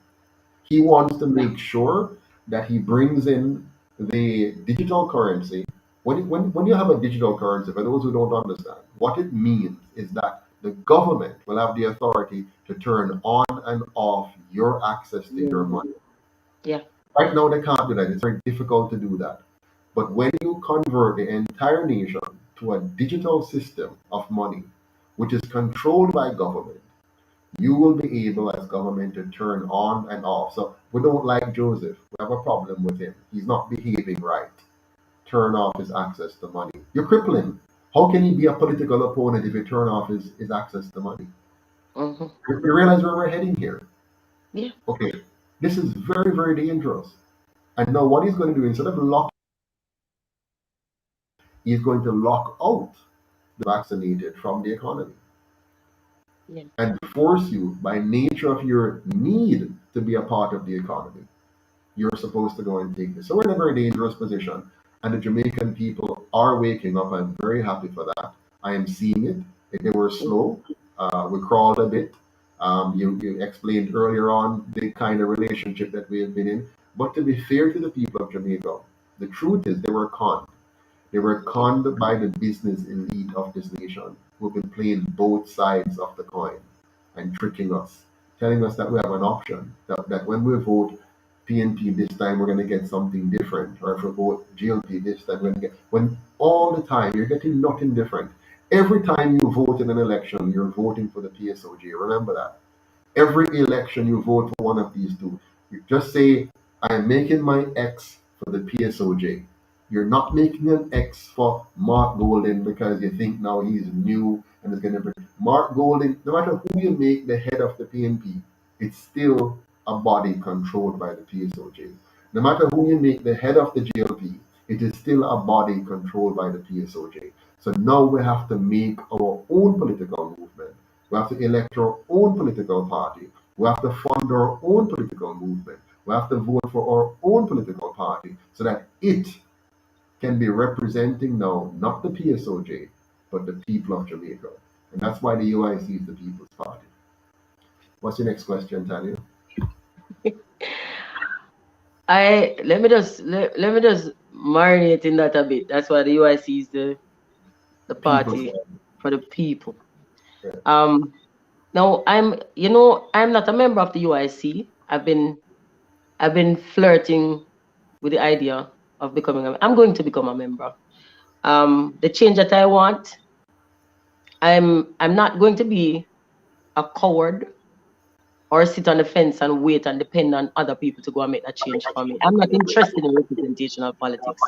He wants to make sure that he brings in the digital currency. When you have a digital currency, for those who don't understand, what it means is that the government will have the authority to turn on and off your access to your money. Yeah. Right now, they can't do that. It's very difficult to do that. But when you convert the entire nation to a digital system of money, which is controlled by government, you will be able as government to turn on and off. So we don't like Joseph. We have a problem with him. He's not behaving right. Turn off his access to money. You cripple him. How can he be a political opponent if you turn off his access to money? Mm-hmm. You realize where we're heading here? Yeah. Okay. This is very, very dangerous. And now what he's going to do, instead of locking, he's going to lock out the vaccinated from the economy. Yeah. And force you, by nature of your need to be a part of the economy, you're supposed to go and take this. So we're in a very dangerous position. And the Jamaican people are waking up. I'm very happy for that. I am seeing it. They were slow. We crawled a bit. You explained earlier on the kind of relationship that we have been in. But to be fair to the people of Jamaica, the truth is they were conned. They were conned by the business elite of this nation who've been playing both sides of the coin and tricking us, telling us that we have an option, that when we vote PNP this time, we're going to get something different, or if we vote GLP this time, we're going to get, when all the time you're getting nothing different. Every time you vote in an election, you're voting for the PSOG. Remember that. Every election you vote for one of these two. You just say, I am making my X for the PSOJ. You're not making an X for Mark Golden because you think now he's new and is going to bring. Mark Golden, no matter who you make the head of the PNP, it's still a body controlled by the PSOJ. No matter who you make the head of the GLP, it is still a body controlled by the PSOJ. So now we have to make our own political movement. We have to elect our own political party. We have to fund our own political movement. We have to vote for our own political party so that it can be representing now not the PSOJ, but the people of Jamaica. And that's why the UIC is the People's Party. What's your next question, Tanya? Let me just marinate in that a bit. That's why the UIC is the People's party Party. for the people. Yeah. Now I'm not a member of the UIC. I've been flirting with the idea of I'm going to become a member. The change that I want, I'm not going to be a coward or sit on the fence and wait and depend on other people to go and make that change for me. I'm not interested in representational politics,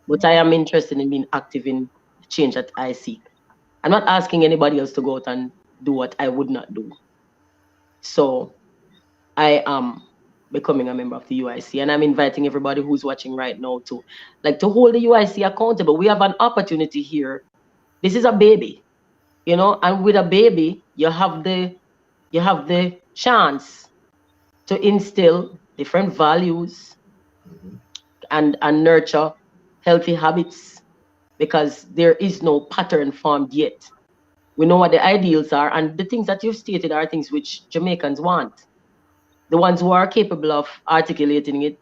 but I am interested in being active in the change that I seek. I'm not asking anybody else to go out and do what I would not do. So I am becoming a member of the UIC, and I'm inviting everybody who's watching right now to hold the UIC accountable. We have an opportunity here. This is a baby, and with a baby, you have the chance to instill different values Mhm. and nurture healthy habits because there is no pattern formed yet. We know what the ideals are, and the things that you've stated are things which Jamaicans want. The ones who are capable of articulating it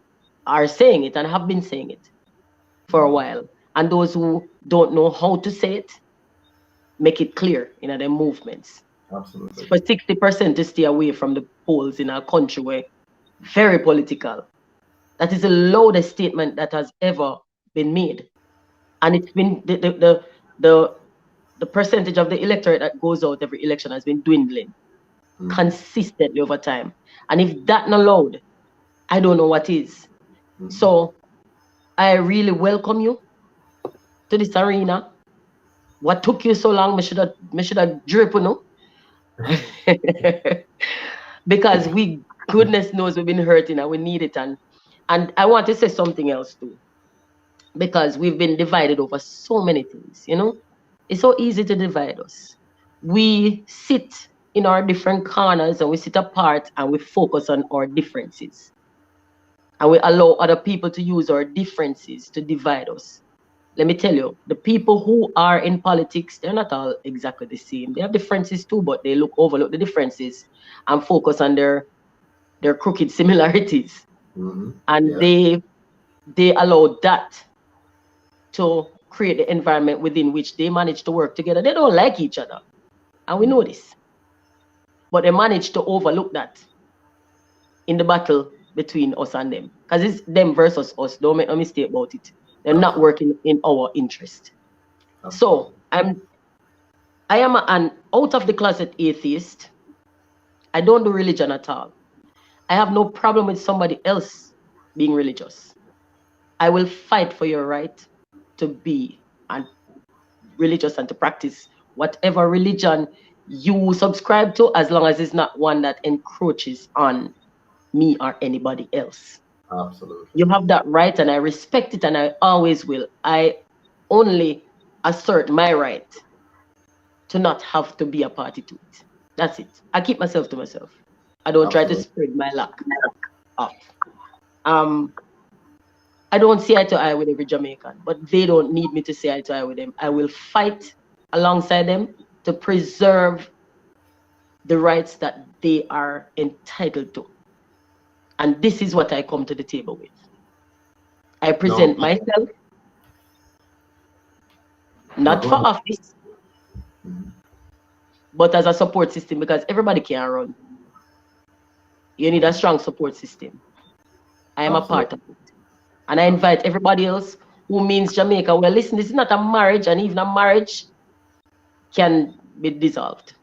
are saying it and have been saying it for a while. And those who don't know how to say it, make it clear in their movements. Absolutely. For 60% to stay away from the polls in our country where very political. That is the loudest statement that has ever been made. And it's been the, the percentage of the electorate that goes out every election has been dwindling consistently over time. And if that not loud, I don't know what is. So I really welcome you to this arena. What took you so long? Me should have drip, you know? Because we, goodness knows, we've been hurting and we need it. And I want to say something else too, because we've been divided over so many things, you know? It's so easy to divide us. We sit in our different corners and we sit apart and we focus on our differences. And we allow other people to use our differences to divide us. Let me tell you, the people who are in politics, they're not all exactly the same. They have differences too, but they overlook the differences and focus on their crooked similarities. And they allow that to create the environment within which they manage to work together. They don't like each other. And we know this. But they manage to overlook that in the battle between us and them. Because it's them versus us. Don't make no mistake about it. They're not working in our interest. So I am an out of the closet atheist. I don't do religion at all. I have no problem with somebody else being religious. I will fight for your right to be religious and to practice whatever religion you subscribe to, as long as it's not one that encroaches on me or anybody else. Absolutely. You have that right, and I respect it, and I always will. I only assert my right to not have to be a party to it. That's it. I keep myself to myself. I don't try to spread my luck off. I don't see eye to eye with every Jamaican, but they don't need me to see eye to eye with them. I will fight alongside them to preserve the rights that they are entitled to. And this is what I come to the table with. I present myself, not for office, but as a support system, because everybody can run. You need a strong support system. I am a part of it. And I invite everybody else who means Jamaica, well, listen, this is not a marriage, and even a marriage can be dissolved.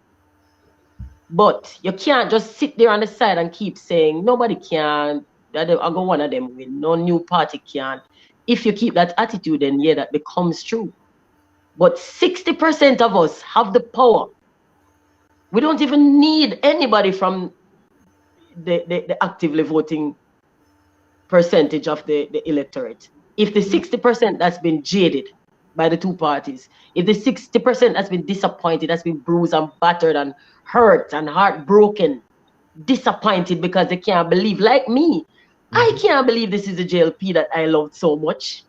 But you can't just sit there on the side and keep saying, nobody can, I go one of them win, no new party can. If you keep that attitude, then yeah, that becomes true. But 60% of us have the power. We don't even need anybody from the actively voting percentage of the electorate. If the 60% that's been jaded by the two parties, if the 60% that's been disappointed, that's been bruised and battered and hurt and heartbroken, disappointed because they can't believe, like me, I can't believe this is a JLP that I loved so much.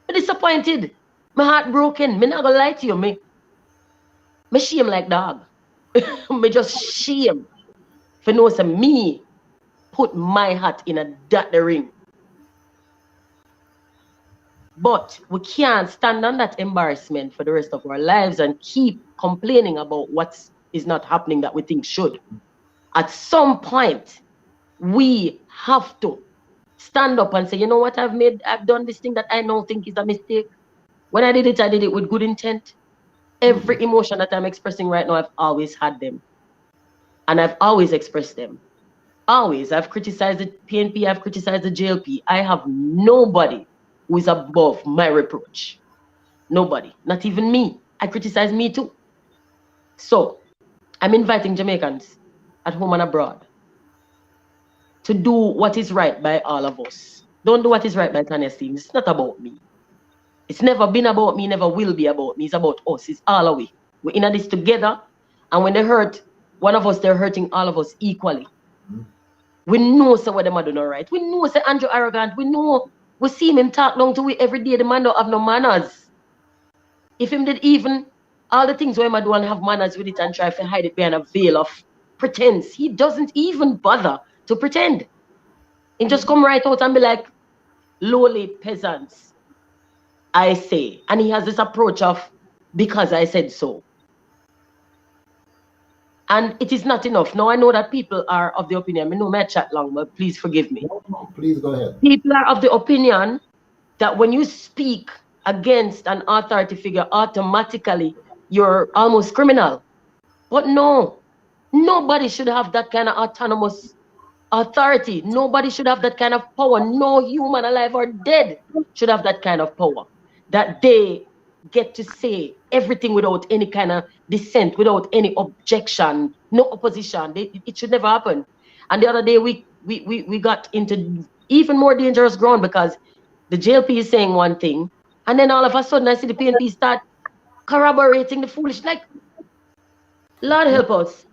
I'm disappointed. My heart broken. Me not gonna lie to you. Me shame like dog. Me just shame for know some me put my hat in the ring. But we can't stand on that embarrassment for the rest of our lives and keep complaining about what is not happening that we think should. At some point, we have to stand up and say, you know what, I've done this thing that I now think is a mistake. When I did it with good intent. Every emotion that I'm expressing right now, I've always had them. And I've always expressed them. Always. I've criticized the PNP, I've criticized the JLP. I have nobody who is above my reproach. Nobody. Not even me. I criticize me too. So, I'm inviting Jamaicans at home and abroad to do what is right by all of us. Don't do what is right by Tanya Stephens. It's not about me. It's never been about me, never will be about me. It's about us. It's all of we. We're in this together. And when they hurt one of us, they're hurting all of us equally. We know so what them are doing all right. We know say Andrew arrogant. We know we see him talk down to we every day. The man don't have no manners. If him did even all the things where him do and have manners with it and try to hide it behind a veil of pretense, he doesn't even bother to pretend. He just come right out and be like, lowly peasants, I say. And he has this approach of, because I said so. And it is not enough. Now I know that people are of the opinion, I know my chat long, but please forgive me. No, please go ahead. People are of the opinion that when you speak against an authority figure, automatically you're almost criminal. But no, nobody should have that kind of autonomous authority. Nobody should have that kind of power. No human alive or dead should have that kind of power. That they get to say everything without any kind of dissent, without any objection, no opposition. It should never happen. And the other day we got into even more dangerous ground because the JLP is saying one thing, and then all of a sudden I see the PNP start corroborating the foolish. Like, Lord help us.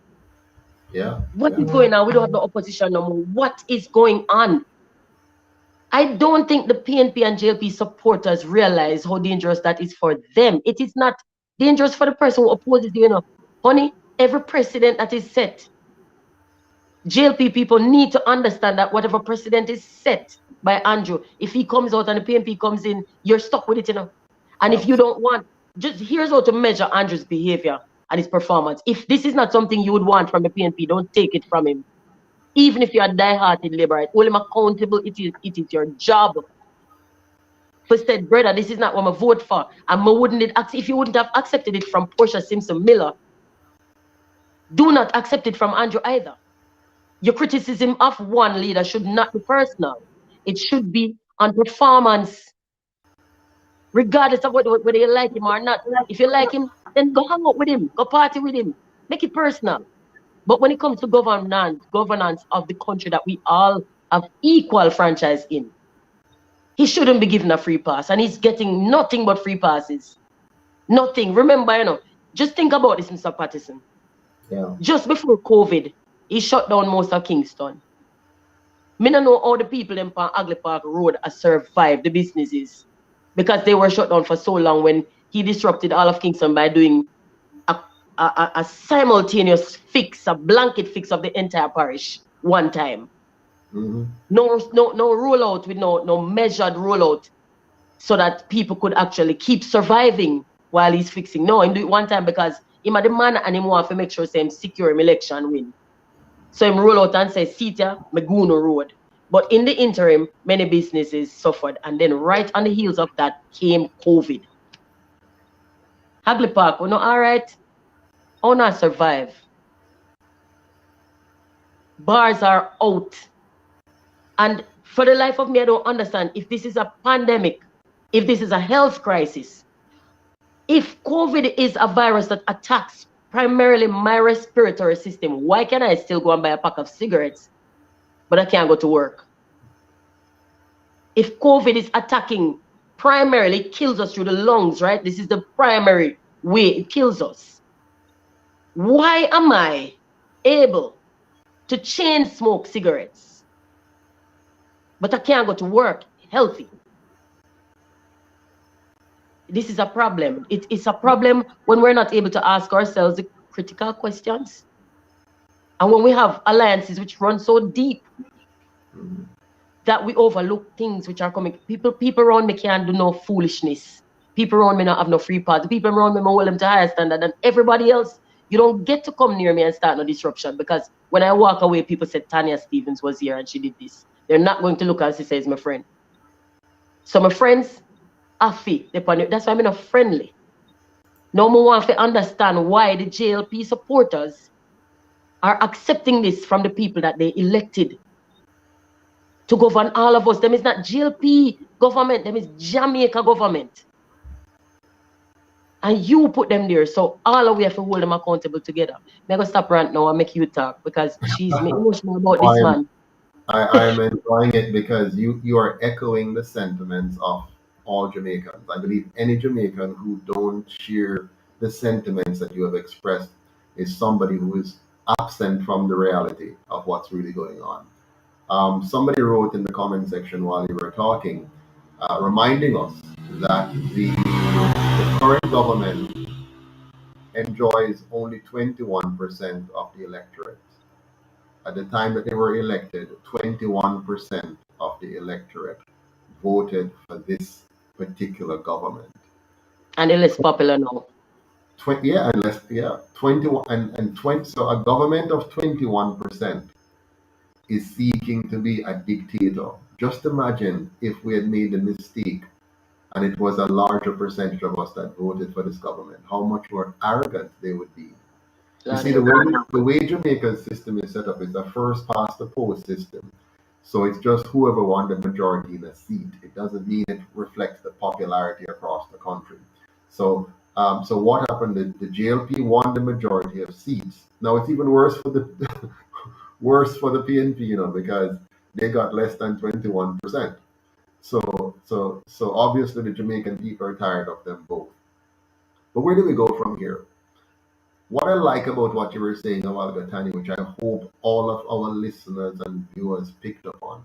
Yeah. What is going on? We don't have no opposition no more. What is going on? I don't think the PNP and JLP supporters realize how dangerous that is for them. It is not dangerous for the person who opposes you, Honey, every precedent that is set, JLP people need to understand that whatever precedent is set by Andrew, if he comes out and the PNP comes in, you're stuck with it, And if you don't want, just here's how to measure Andrew's behavior and his performance. If this is not something you would want from the PNP, don't take it from him. Even if you're a die-hearted Labourite, hold him accountable. It is your job. But said, brother, this is not what I vote for. And if you wouldn't have accepted it from Portia Simpson Miller, do not accept it from Andrew either. Your criticism of one leader should not be personal. It should be on performance, regardless of whether you like him or not. If you like him, then go hang out with him, go party with him, make it personal. But when it comes to governance of the country that we all have equal franchise in, he shouldn't be given a free pass, and he's getting nothing but free passes. Nothing. Remember, just think about this, Mr. Patterson. Yeah. Just before COVID, he shut down most of Kingston. Me don't know how the people in Agley Park Road have survived the businesses because they were shut down for so long when he disrupted all of Kingston by doing a simultaneous fix, a blanket fix of the entire parish one time. Mm-hmm. No rollout with no measured rollout so that people could actually keep surviving while he's fixing. No, him do it one time because him a the man and him want to make sure him secure him election win. So him roll out and say, Sita, me go no road. But in the interim, many businesses suffered. And then right on the heels of that came COVID. Hagley Park, all right, how not survive? Bars are out. And for the life of me, I don't understand if this is a pandemic, if this is a health crisis, if COVID is a virus that attacks primarily my respiratory system, why can I still go and buy a pack of cigarettes, but I can't go to work? If COVID is attacking primarily, it kills us through the lungs, right? This is the primary way it kills us. Why am I able to chain smoke cigarettes, but I can't go to work healthy? This is a problem. It's a problem when we're not able to ask ourselves the critical questions. And when we have alliances which run so deep that we overlook things which are coming. People around me can't do no foolishness. People around me not have no free pass. The people around me hold them to higher standard than everybody else. You don't get to come near me and start no disruption, because when I walk away, people said Tanya Stephens was here and she did this. They're not going to look and say, my friend. So my friends, that's why I'm not friendly. No more want to understand why the JLP supporters are accepting this from the people that they elected to govern all of us. Them is not JLP government, them is Jamaica government. And you put them there, so all of we have to hold them accountable together. I'm going to stop rant now and make you talk, because she's emotional about this man. I am enjoying it because you are echoing the sentiments of all Jamaicans. I believe any Jamaican who don't share the sentiments that you have expressed is somebody who is absent from the reality of what's really going on. Somebody wrote in the comment section while you were talking, reminding us that the current government enjoys only 21% of the electorate. At the time that they were elected, 21% of the electorate voted for this particular government. And it is popular now. 20, yeah, and less, yeah, 21 and 20. So a government of 21% is seeking to be a dictator. Just imagine if we had made the mistake and it was a larger percentage of us that voted for this government, how much more arrogant they would be. You Lord see, help us. the way Jamaica's system is set up is a first past the post system. So it's just whoever won the majority in a seat. It doesn't mean it reflects the popularity across the country. So what happened? The JLP won the majority of seats. Now it's even worse for the worse for the PNP, because they got less than 21%. So obviously the Jamaican people are tired of them both. But where do we go from here? What I like about what you were saying a while ago, Tanya, which I hope all of our listeners and viewers picked up on,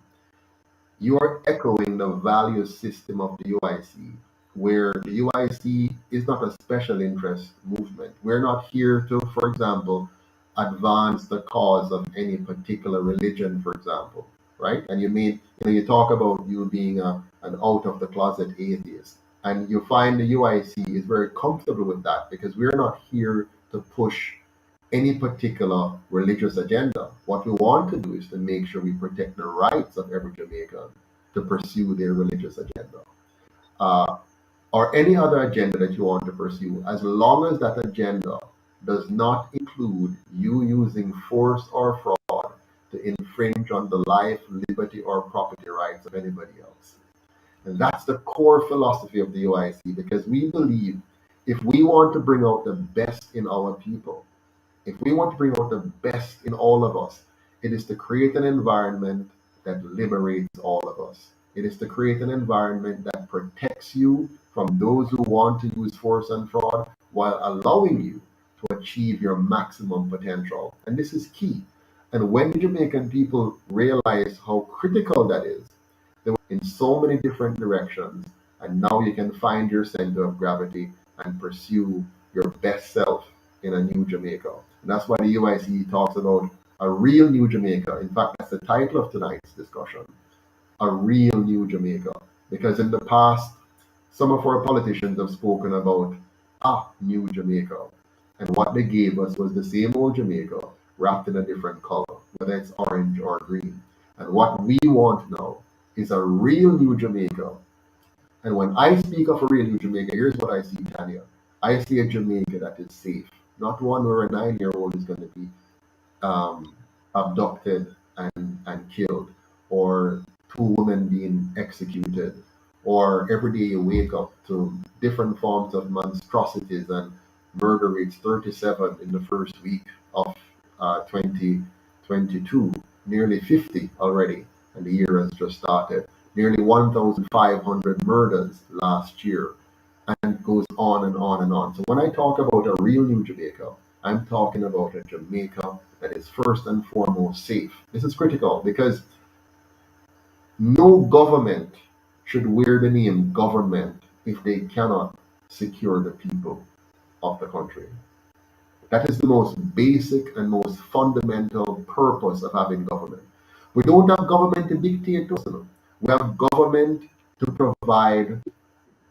you are echoing the value system of the UIC, where the UIC is not a special interest movement. We're not here to, for example, advance the cause of any particular religion, for example, right? And you talk about you being an out of the closet atheist, and you find the UIC is very comfortable with that because we're not here to push any particular religious agenda. What we want to do is to make sure we protect the rights of every Jamaican to pursue their religious agenda, uh, or any other agenda that you want to pursue, as long as that agenda does not include you using force or fraud to infringe on the life, liberty, or property rights of anybody else. And that's the core philosophy of the UIC because we believe if we want to bring out the best in our people, if we want to bring out the best in all of us, it is to create an environment that liberates all of us. It is to create an environment that protects you from those who want to use force and fraud while allowing you to achieve your maximum potential. And this is key. And when the Jamaican people realize how critical that is, they went in so many different directions, and now you can find your center of gravity and pursue your best self in a new Jamaica. And that's why the UIC talks about a real new Jamaica. In fact, that's the title of tonight's discussion, a real new Jamaica. Because in the past, some of our politicians have spoken about a new Jamaica. And what they gave us was the same old Jamaica wrapped in a different color, whether it's orange or green. And what we want now is a real new Jamaica. And when I speak of a real new Jamaica, here's what I see, Tanya. I see a Jamaica that is safe, not one where a 9-year-old is going to be um, abducted and killed, or two women being executed, or every day you wake up to different forms of monstrosities and murder rates 37 in the first week of 2022, nearly 50 already, and the year has just started. Nearly 1,500 murders last year, and it goes on and on and on. So when I talk about a real new Jamaica, I'm talking about a Jamaica that is first and foremost safe. This is critical because no government should wear the name government if they cannot secure the people of the country. That is the most basic and most fundamental purpose of having government. We don't have government to dictate to us. We have government to provide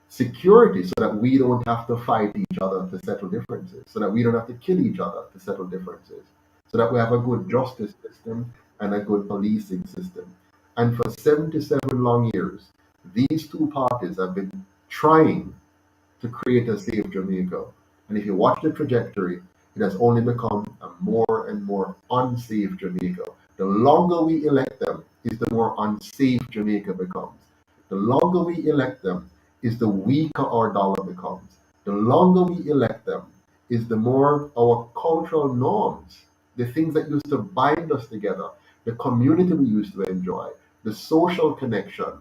security so that we don't have to fight each other to settle differences, so that we don't have to kill each other to settle differences, so that we have a good justice system and a good policing system. And for 77 long years, these two parties have been trying to create a safe Jamaica. And if you watch the trajectory, it has only become a more and more unsafe Jamaica. The longer we elect them, is the more unsafe Jamaica becomes. The longer we elect them, is the weaker our dollar becomes. The longer we elect them, is the more our cultural norms, the things that used to bind us together, the community we used to enjoy, the social connection,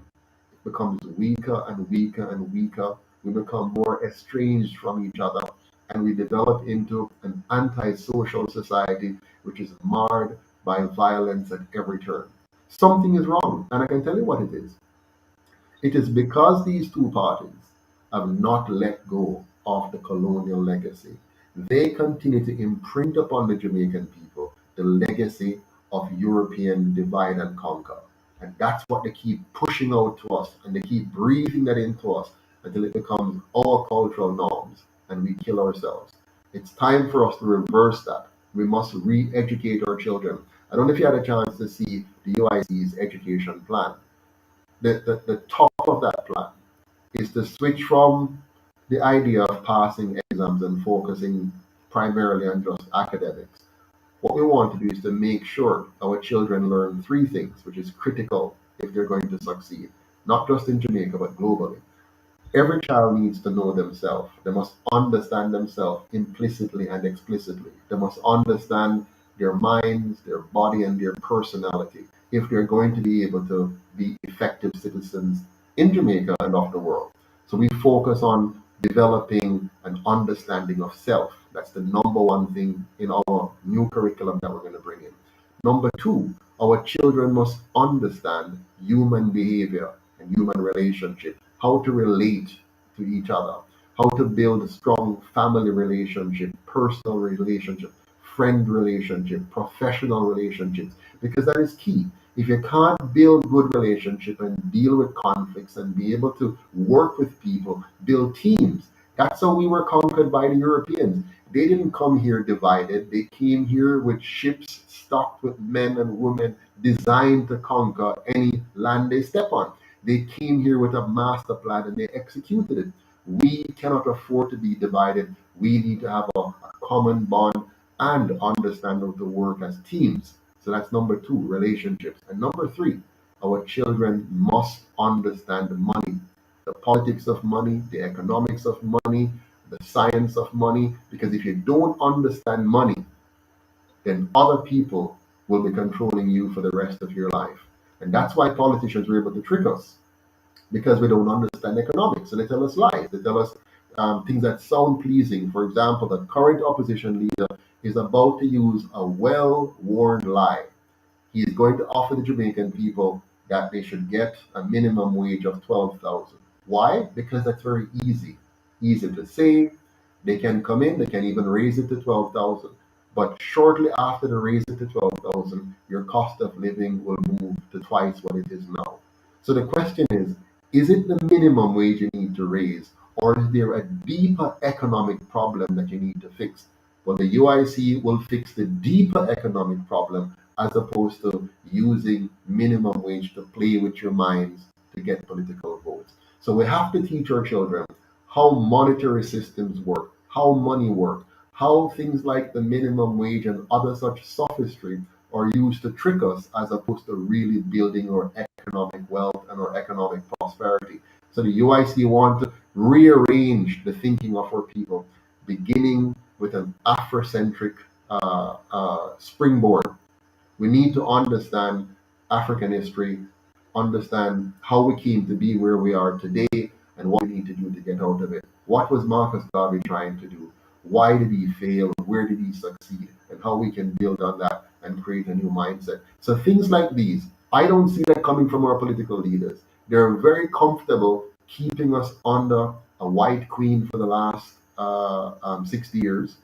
becomes weaker and weaker and weaker. We become more estranged from each other, and we develop into an antisocial society which is marred by violence at every turn. Something is wrong, and I can tell you what it is. It is because these two parties have not let go of the colonial legacy. They continue to imprint upon the Jamaican people the legacy of European divide and conquer. And that's what they keep pushing out to us, and they keep breathing that into us until it becomes our cultural norms and we kill ourselves. It's time for us to reverse that. We must re-educate our children. I don't know if you had a chance to see the UIC's education plan. The top of that plan is to switch from the idea of passing exams and focusing primarily on just academics. What we want to do is to make sure our children learn three things, which is critical if they're going to succeed, not just in Jamaica, but globally. Every child needs to know themselves. They must understand themselves implicitly and explicitly. They must understand their minds, their body, and their personality if they're going to be able to be effective citizens in Jamaica and of the world. So we focus on developing an understanding of self. That's the number one thing in our new curriculum that we're going to bring in. Number two, our children must understand human behavior and human relationship, how to relate to each other, how to build a strong family relationship, personal relationship, friend relationship, professional relationships, because that is key. If you can't build good relationship and deal with conflicts and be able to work with people, build teams, that's how we were conquered by the Europeans. They didn't come here divided. They came here with ships stocked with men and women designed to conquer any land they step on. They came here with a master plan and they executed it. We cannot afford to be divided. We need to have a common bond and understand how to work as teams. So that's number two, relationships. And number three, our children must understand money, the politics of money, the economics of money, the science of money. Because if you don't understand money, then other people will be controlling you for the rest of your life. And that's why politicians were able to trick us, because we don't understand economics. So they tell us lies. They tell us things that sound pleasing. For example, the current opposition leader is about to use a well-worn lie. He is going to offer the Jamaican people that they should get a minimum wage of 12,000. Why? Because that's very easy. Easy to say. They can come in, they can even raise it to 12,000. But shortly after they raise it to 12,000, your cost of living will move to twice what it is now. So the question is it the minimum wage you need to raise, or is there a deeper economic problem that you need to fix? Well, the UIC will fix the deeper economic problem as opposed to using minimum wage to play with your minds to get political votes. So we have to teach our children how monetary systems work, how money works, how things like the minimum wage and other such sophistry are used to trick us as opposed to really building our economic wealth and our economic prosperity. So the UIC want to rearrange the thinking of our people, beginning with an Afrocentric springboard. We need to understand African history, understand how we came to be where we are today, and what we need to do to get out of it. What was Marcus Garvey trying to do? Why did he fail? Where did he succeed? And how we can build on that and create a new mindset. So things like these, I don't see that coming from our political leaders. They're very comfortable keeping us under a white queen for the last 60 years.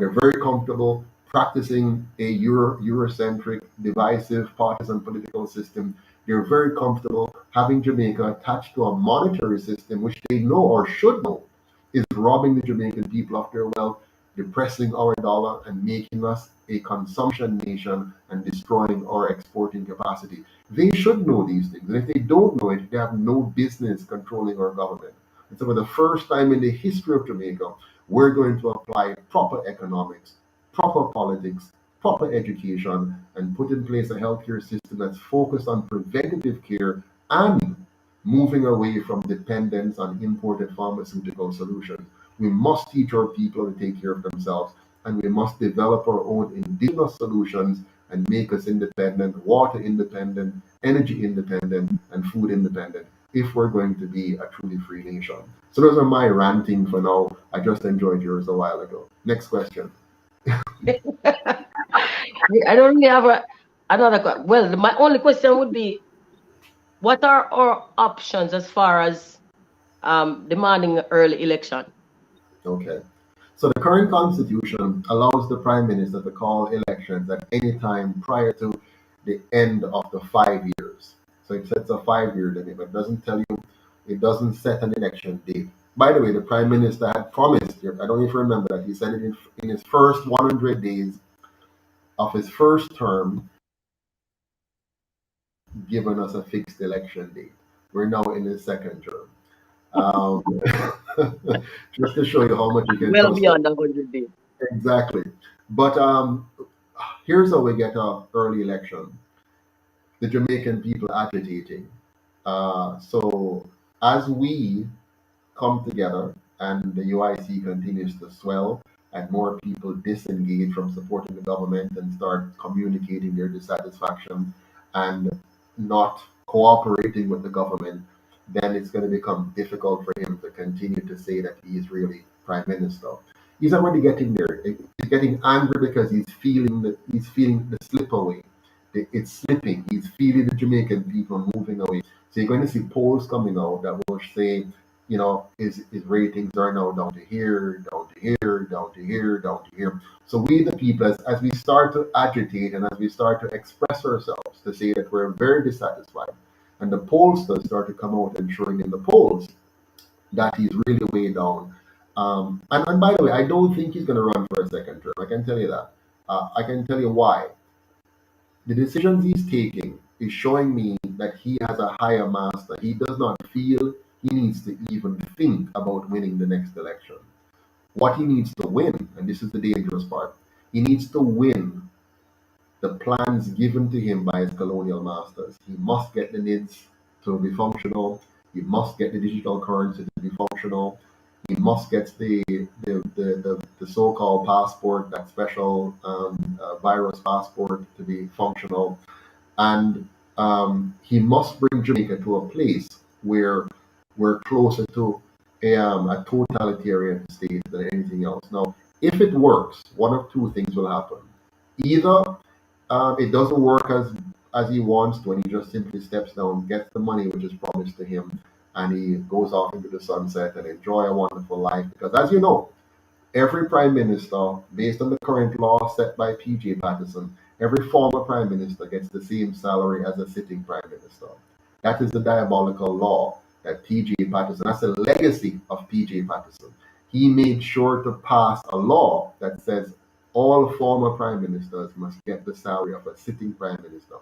They're very comfortable practicing a Eurocentric, divisive, partisan political system. They're very comfortable having Jamaica attached to a monetary system which they know or should know is robbing the Jamaican people of their wealth, depressing our dollar, and making us a consumption nation and destroying our exporting capacity. They should know these things. And if they don't know it, they have no business controlling our government. And so for the first time in the history of Jamaica, we're going to apply proper economics, proper politics, proper education, and put in place a healthcare system that's focused on preventative care and moving away from dependence on imported pharmaceutical solutions. We must teach our people to take care of themselves, and we must develop our own indigenous solutions and make us independent, water independent, energy independent, and food independent if we're going to be a truly free nation. So those are my ranting for now. I just enjoyed yours a while ago. Next question. I don't really have well, my only question would be, what are our options as far as demanding early election? Okay. So the current constitution allows the prime minister to call elections at any time prior to the end of the 5 years. So it sets a 5 year limit, but it doesn't tell you, it doesn't set an election date. By the way, the Prime Minister had promised, I don't even remember that, he said it in his first 100 days of his first term, given us a fixed election date. We're now in his second term. Um, just to show you how much you can Well trust him. beyond 100 days. Exactly. But here's how we get an early election. The Jamaican people agitating. So as we come together and the UIC continues to swell and more people disengage from supporting the government and start communicating their dissatisfaction and not cooperating with the government, then it's going to become difficult for him to continue to say that he is really prime minister. He's already getting there. He's getting angry because he's feeling the slip away. It's slipping. He's feeling the Jamaican people moving away. So you're going to see polls coming out that will say, his ratings are now down to here, down to here, down to here, down to here. So we, the people, as we start to agitate and as we start to express ourselves to say that we're very dissatisfied, and the pollsters start to come out and showing in the polls that he's really way down. And by the way, I don't think he's going to run for a second term. I can tell you that. I can tell you why. The decisions he's taking is showing me that he has a higher master. He does not feel he needs to even think about winning the next election. What he needs to win, and this is the dangerous part, he needs to win the plans given to him by his colonial masters. He must get the NIDS to be functional. He must get the digital currency to be functional. He must get the so-called passport, that special virus passport, to be functional. And he must bring Jamaica to a place where we're closer to a totalitarian state than anything else. Now, if it works, one of two things will happen. Either it doesn't work as he wants to, and he just simply steps down, gets the money which is promised to him, and he goes off into the sunset and enjoy a wonderful life. Because as you know, every prime minister, based on the current law set by P.J. Patterson, every former prime minister gets the same salary as a sitting prime minister. That is the diabolical law that P.J. Patterson, that's the legacy of P.J. Patterson. He made sure to pass a law that says all former prime ministers must get the salary of a sitting prime minister.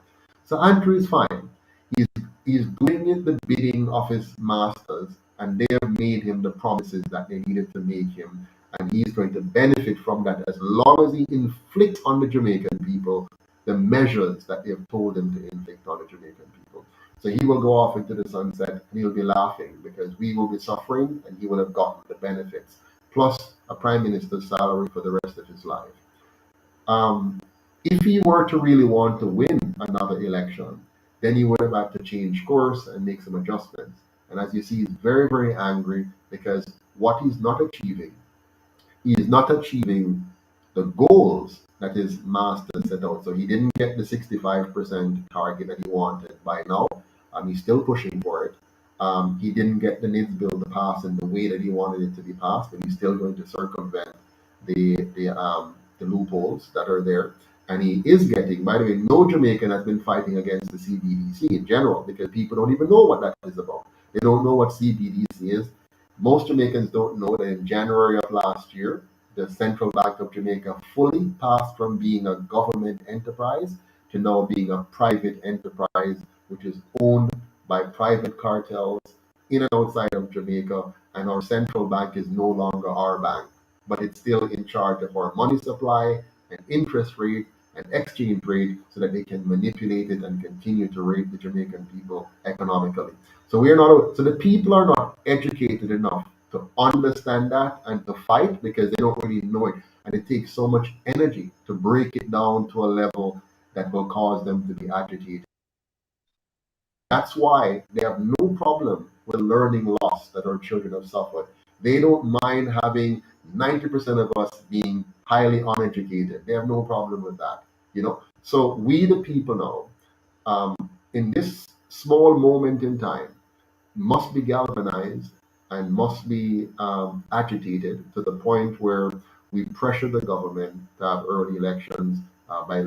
So Andrew is fine. He's, he's doing it the bidding of his masters, and they have made him the promises that they needed to make him, and he's going to benefit from that as long as he inflicts on the Jamaican people the measures that they've told him to inflict on the Jamaican people. So he will go off into the sunset and he'll be laughing because we will be suffering and he will have gotten the benefits, plus a prime minister's salary for the rest of his life. Um, if he were to really want to win another election, then he would have had to change course and make some adjustments. And as you see, he's very, very angry because what he's not achieving, he is not achieving the goals that his master set out. So he didn't get the 65% target that he wanted by now. He's still pushing for it. He didn't get the NIDS bill to pass in the way that he wanted it to be passed, but he's still going to circumvent the loopholes that are there. And he is getting, by the way, no Jamaican has been fighting against the CBDC in general because people don't even know what that is about. They don't know what CBDC is. Most Jamaicans don't know that in January of last year, the Central Bank of Jamaica fully passed from being a government enterprise to now being a private enterprise, which is owned by private cartels in and outside of Jamaica. And our central bank is no longer our bank, but it's still in charge of our money supply and interest rate and exchange rate so that they can manipulate it and continue to rape the Jamaican people economically. So the people are not educated enough to understand that and to fight because they don't really know it. And it takes so much energy to break it down to a level that will cause them to be agitated. That's why they have no problem with learning loss that our children have suffered. They don't mind having 90% of us being highly uneducated. They have no problem with that. So we, the people now, in this small moment in time, must be galvanized and must be agitated to the point where we pressure the government to have early elections by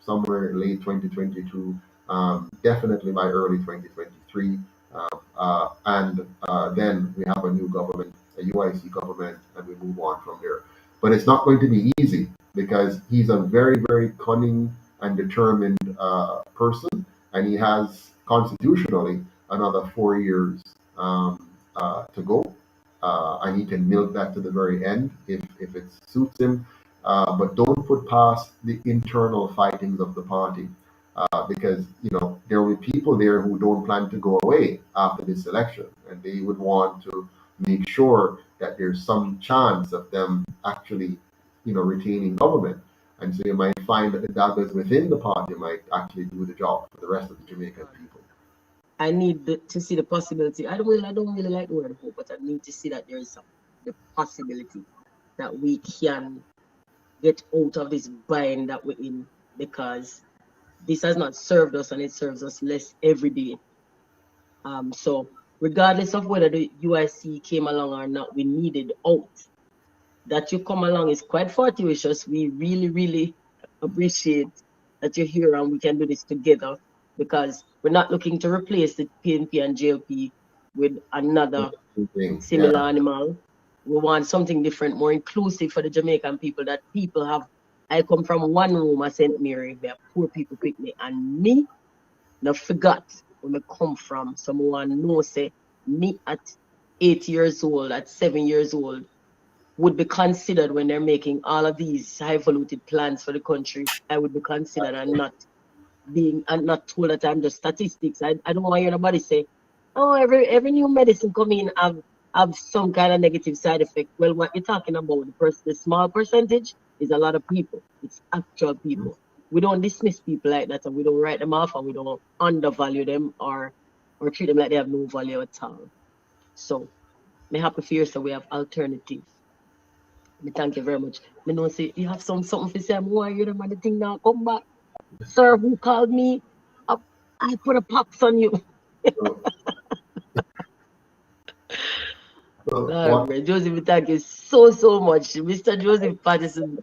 somewhere late 2022, definitely by early 2023. and then we have a new government, a UIC government, and we move on from there. But it's not going to be easy because he's a very, very cunning and determined person, and he has constitutionally another 4 years to go, and he can milk that to the very end if it suits him. But don't put past the internal fightings of the party, because there will be people there who don't plan to go away after this election, and they would want to make sure that there's some chance of them actually retaining government. And so you might find that the daggers within the party might actually do the job for the rest of the Jamaican people. I need to see the possibility. I don't really like the word hope, but I need to see that there is the possibility that we can get out of this bind that we're in, because this has not served us and it serves us less every day. So regardless of whether the UIC came along or not, we needed out. That you come along is quite fortuitous. We really, really appreciate that you're here and we can do this together, because we're not looking to replace the PNP and JLP with another similar animal. We want something different, more inclusive for the Jamaican people, that people have. I come from one room at St. Mary where poor people pick me, and me, no forgot where I come from. Someone know say me at 8 years old, at 7 years old, would be considered when they're making all of these highfalutin plans for the country. I would be considered and not told that I'm just statistics. I don't want to hear nobody say, oh, every new medicine come in have some kind of negative side effect. Well, what you're talking about, the small percentage is a lot of people. It's actual people. We don't dismiss people like that, and we don't write them off, and we don't undervalue them or treat them like they have no value at all. So, me happy for you, so we have alternatives. Me thank you very much. Me know say you have something to say. I'm want to hear them and the thing now come back. Sir, who called me? I put a pox on you. Lord, Joseph, thank you so much, Mr. Joseph Patterson.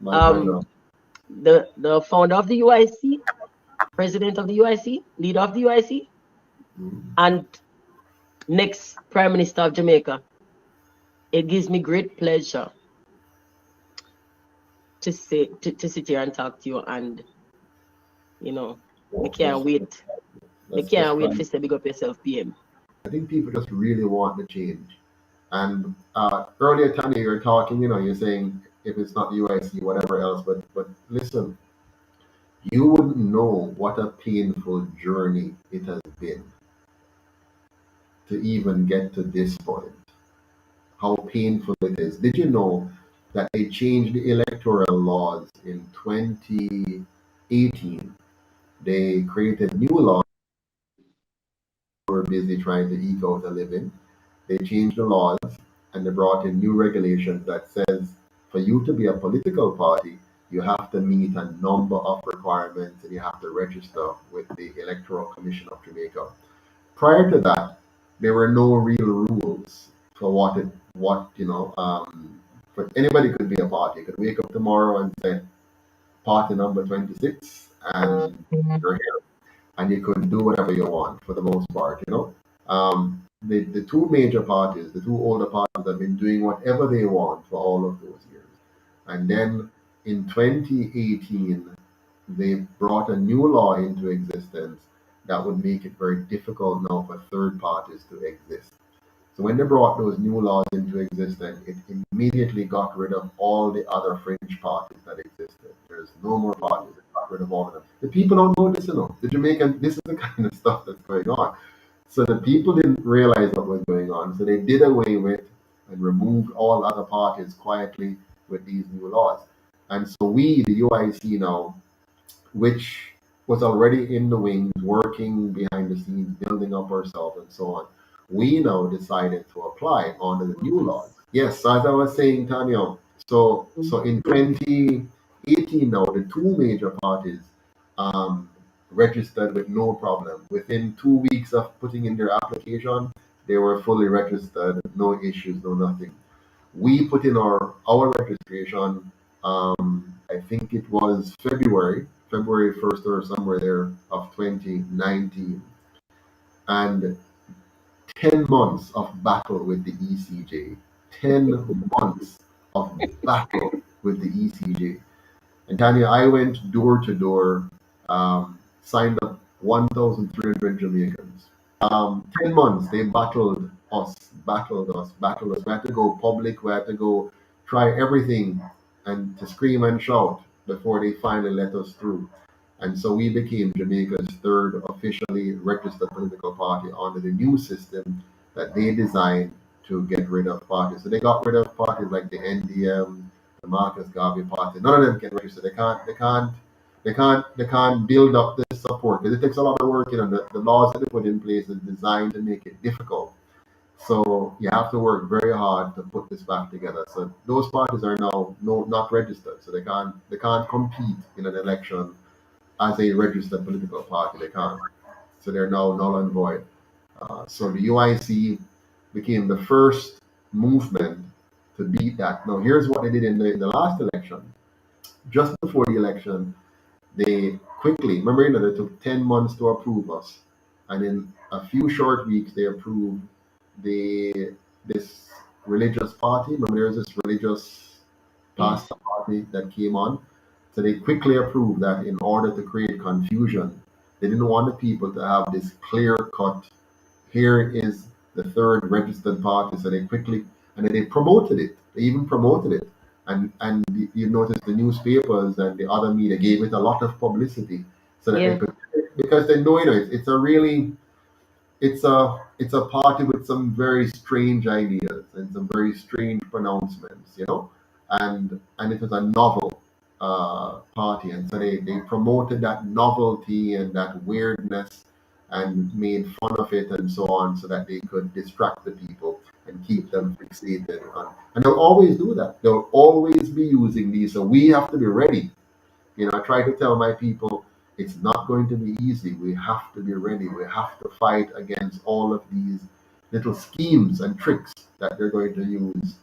The founder of the UIC, president of the UIC, leader of the UIC, and next Prime Minister of Jamaica. It gives me great pleasure to sit here and talk to you, and we can't wait. We can't wait for you to big up yourself, PM. I think people just really want the change. And earlier, Tanya, you were talking, you're saying if it's not UIC, whatever else, but listen, you wouldn't know what a painful journey it has been to even get to this point. How painful it is. Did you know that they changed the electoral laws in 2018? They created new laws. Were busy trying to eke out a living. They changed the laws and they brought in new regulations that says for you to be a political party, you have to meet a number of requirements and you have to register with the Electoral Commission of Jamaica. Prior to that, there were no real rules for but anybody could be a party. You could wake up tomorrow and say party number 26 and you're here, and you could do whatever you want for the most part. The two major parties, the two older parties, have been doing whatever they want for all of those years. And then in 2018, they brought a new law into existence that would make it very difficult now for third parties to exist. So when they brought those new laws into existence, it immediately got rid of all the other fringe parties that existed. There's no more parties. It got rid of all of them. The people don't know this, The Jamaican, this is the kind of stuff that's going on. So the people didn't realize what was going on. So they did away with and removed all other parties quietly with these new laws. And so we, the UIC now, which was already in the wings, working behind the scenes, building up ourselves and so on, we now decided to apply under the new laws. Yes, as I was saying, Tanya, so in 2018 now, the two major parties registered with no problem. Within 2 weeks of putting in their application, they were fully registered, no issues, no nothing. We put in our registration, I think it was February 1st or somewhere there of 2019. And 10 months of battle with the ECJ. 10 months of battle with the ECJ. And Tanya, I went door to door, signed up 1,300 Jamaicans. 10 months, they battled us. We had to go public, we had to go try everything and to scream and shout before they finally let us through. And so we became Jamaica's third officially registered political party under the new system that they designed to get rid of parties. So they got rid of parties like the NDM, the Marcus Garvey party. None of them can register. They can't build up this support because it takes a lot of work. The laws that they put in place is designed to make it difficult. So you have to work very hard to put this back together. So those parties are now not registered. So they can't compete in an election as a registered political party. They can't. So they're now null and void. So the UIC became the first movement to beat that. Now, here's what they did in the last election. Just before the election, they quickly, remember, they took 10 months to approve us. And in a few short weeks, they approved this religious party. Remember, there's this religious pastor party that came on. So they quickly approved that in order to create confusion. They didn't want the people to have this clear cut. Here is the third registered party. So they quickly, and then they promoted it. They even promoted it. And you notice the newspapers and the other media gave it a lot of publicity so that they could, because they know, it's a party with some very strange ideas and some very strange pronouncements, and it was a novel party, and so they promoted that novelty and that weirdness and made fun of it and so on, so that they could distract the people and keep them fixated on. And they'll always do that. They'll always be using these, so we have to be ready. I try to tell my people it's not going to be easy. We have to be ready. We have to fight against all of these little schemes and tricks that they're going to use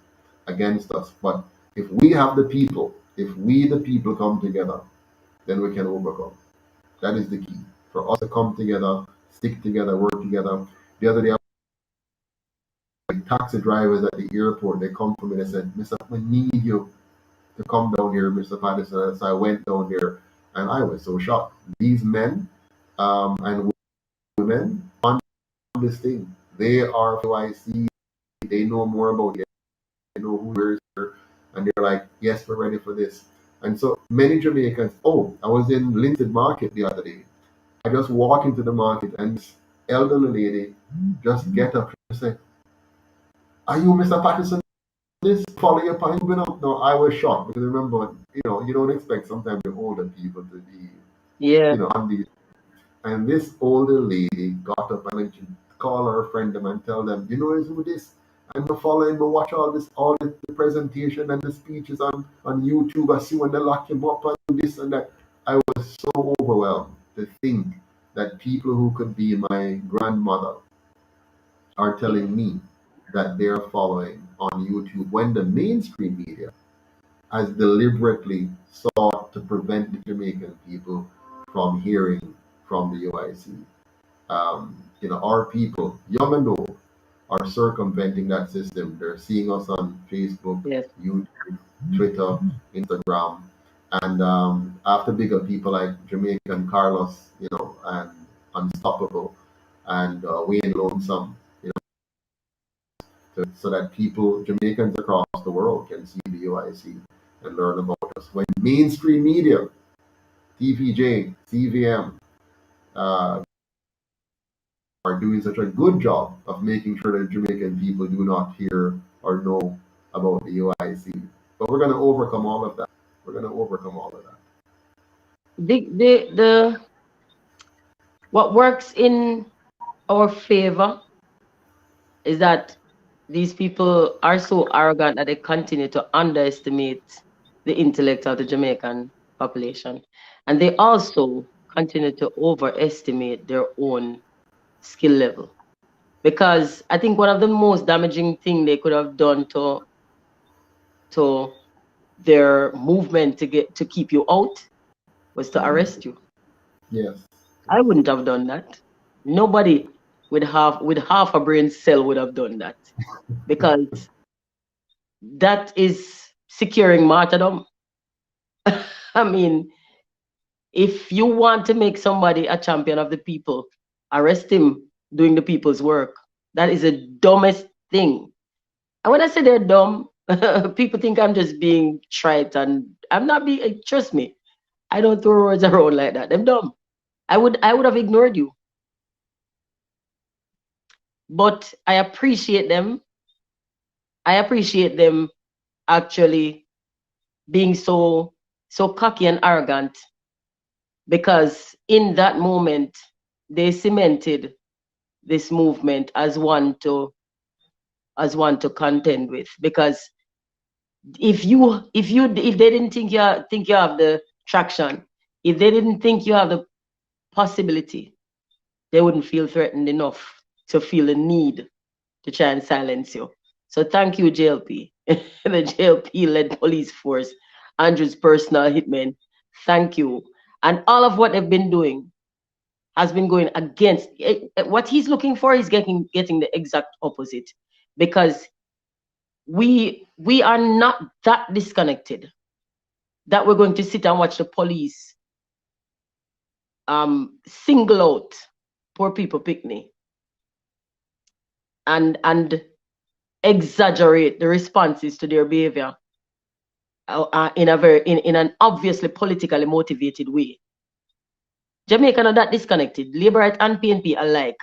against us. But if we have the people, if we the people come together, then we can overcome. That is the key. For us to come together, stick together, work together. The other day, taxi drivers at the airport, they come to me and they said, "Mr. We need you to come down here, Mr. Patterson." So I went down there and I was so shocked. These men and women on this thing, they are UIC, they know more about it, they know who is here, and they're like, yes, we're ready for this. And so many Jamaicans, I was in Linton Market the other day. I just walk into the market and this elderly lady just get up and say, "Are you Mr. Patterson? This follow your pine been up?" No, I was shocked because remember, you don't expect sometimes the older people to be, on these. And this older lady got up and she call her friend them and tell them, is who this? I'm following, but watch all the presentation and the speeches on YouTube. I see when they lock him up and this and that. I was so overwhelmed to think that people who could be my grandmother are telling me that they're following on YouTube when the mainstream media has deliberately sought to prevent the Jamaican people from hearing from the UIC. Our people, young and old, are circumventing that system. They're seeing us on Facebook, YouTube, Twitter, Instagram, and I have to big up people like Jamaican Carlos, and Unstoppable, and Wayne Lonesome, so that people, Jamaicans across the world, can see the UIC and learn about us. When mainstream media, TVJ, CVM, are doing such a good job of making sure that Jamaican people do not hear or know about the UIC. But we're going to overcome all of that. We're going to overcome all of that. What works in our favor is that these people are so arrogant that they continue to underestimate the intellect of the Jamaican population. And they also continue to overestimate their own skill level. Because I think one of the most damaging thing they could have done to their movement to keep you out was to arrest you. Yes. I wouldn't have done that. Nobody with half a brain cell would have done that, because that is securing martyrdom. I mean, if you want to make somebody a champion of the people, arrest him doing the people's work. That is the dumbest thing. And when I say they're dumb, people think I'm just being trite, and I'm not being. Trust me, I don't throw words around like that. They're dumb. I would have ignored you, but I appreciate them. I appreciate them actually being so cocky and arrogant, because in that moment they cemented this movement as one to contend with. Because if they didn't think you have the traction, if they didn't think you have the possibility, they wouldn't feel threatened enough to feel the need to try and silence you. So thank you, JLP. The JLP led police force, Andrew's personal hitmen. Thank you. And all of what they've been doing has been going against what he's looking for. Is getting the exact opposite, because we are not that disconnected that we're going to sit and watch the police single out poor people picnic and exaggerate the responses to their behavior in an obviously politically motivated way. Jamaica not that disconnected. Labour and PNP alike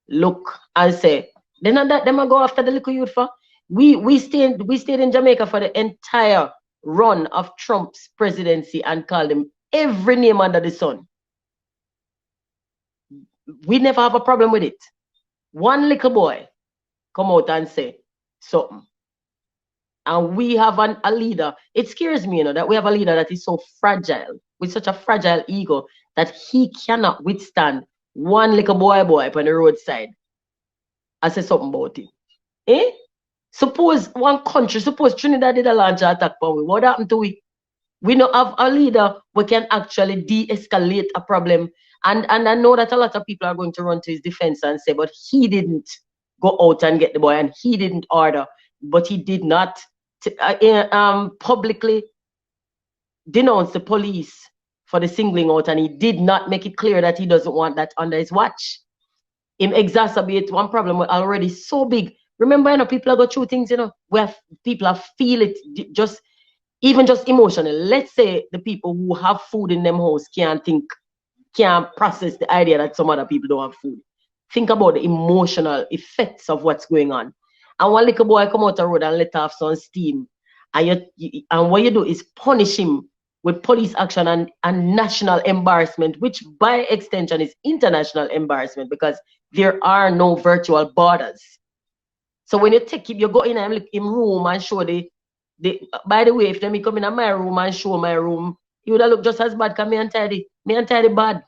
look and say, they're not that them a go after the little youth for. We stayed in Jamaica for the entire run of Trump's presidency and called him every name under the sun. We never have a problem with it. One little boy come out and say something. And we have a leader. It scares me, that we have a leader that is so fragile, with such a fragile ego, that he cannot withstand one little boy on the roadside. I say something about him. Eh? Suppose Trinidad did a launch attack, but what happened to we? We don't have a leader who can actually de-escalate a problem. And I know that a lot of people are going to run to his defense and say, but he didn't go out and get the boy, and he didn't order, but he did not publicly denounce the police for the singling out, and he did not make it clear that he doesn't want that under his watch. Him exacerbate one problem already so big. Remember, people go through things, where people feel it just emotionally. Let's say the people who have food in them house can't process the idea that some other people don't have food. Think about the emotional effects of what's going on. And one little boy come out the road and let off some steam, and what you do is punish him with police action and national embarrassment, which by extension is international embarrassment, because there are no virtual borders. So when you go in and look in room and show by the way, if them come in my room and show my room, you would have look just as bad, because me untidy bad.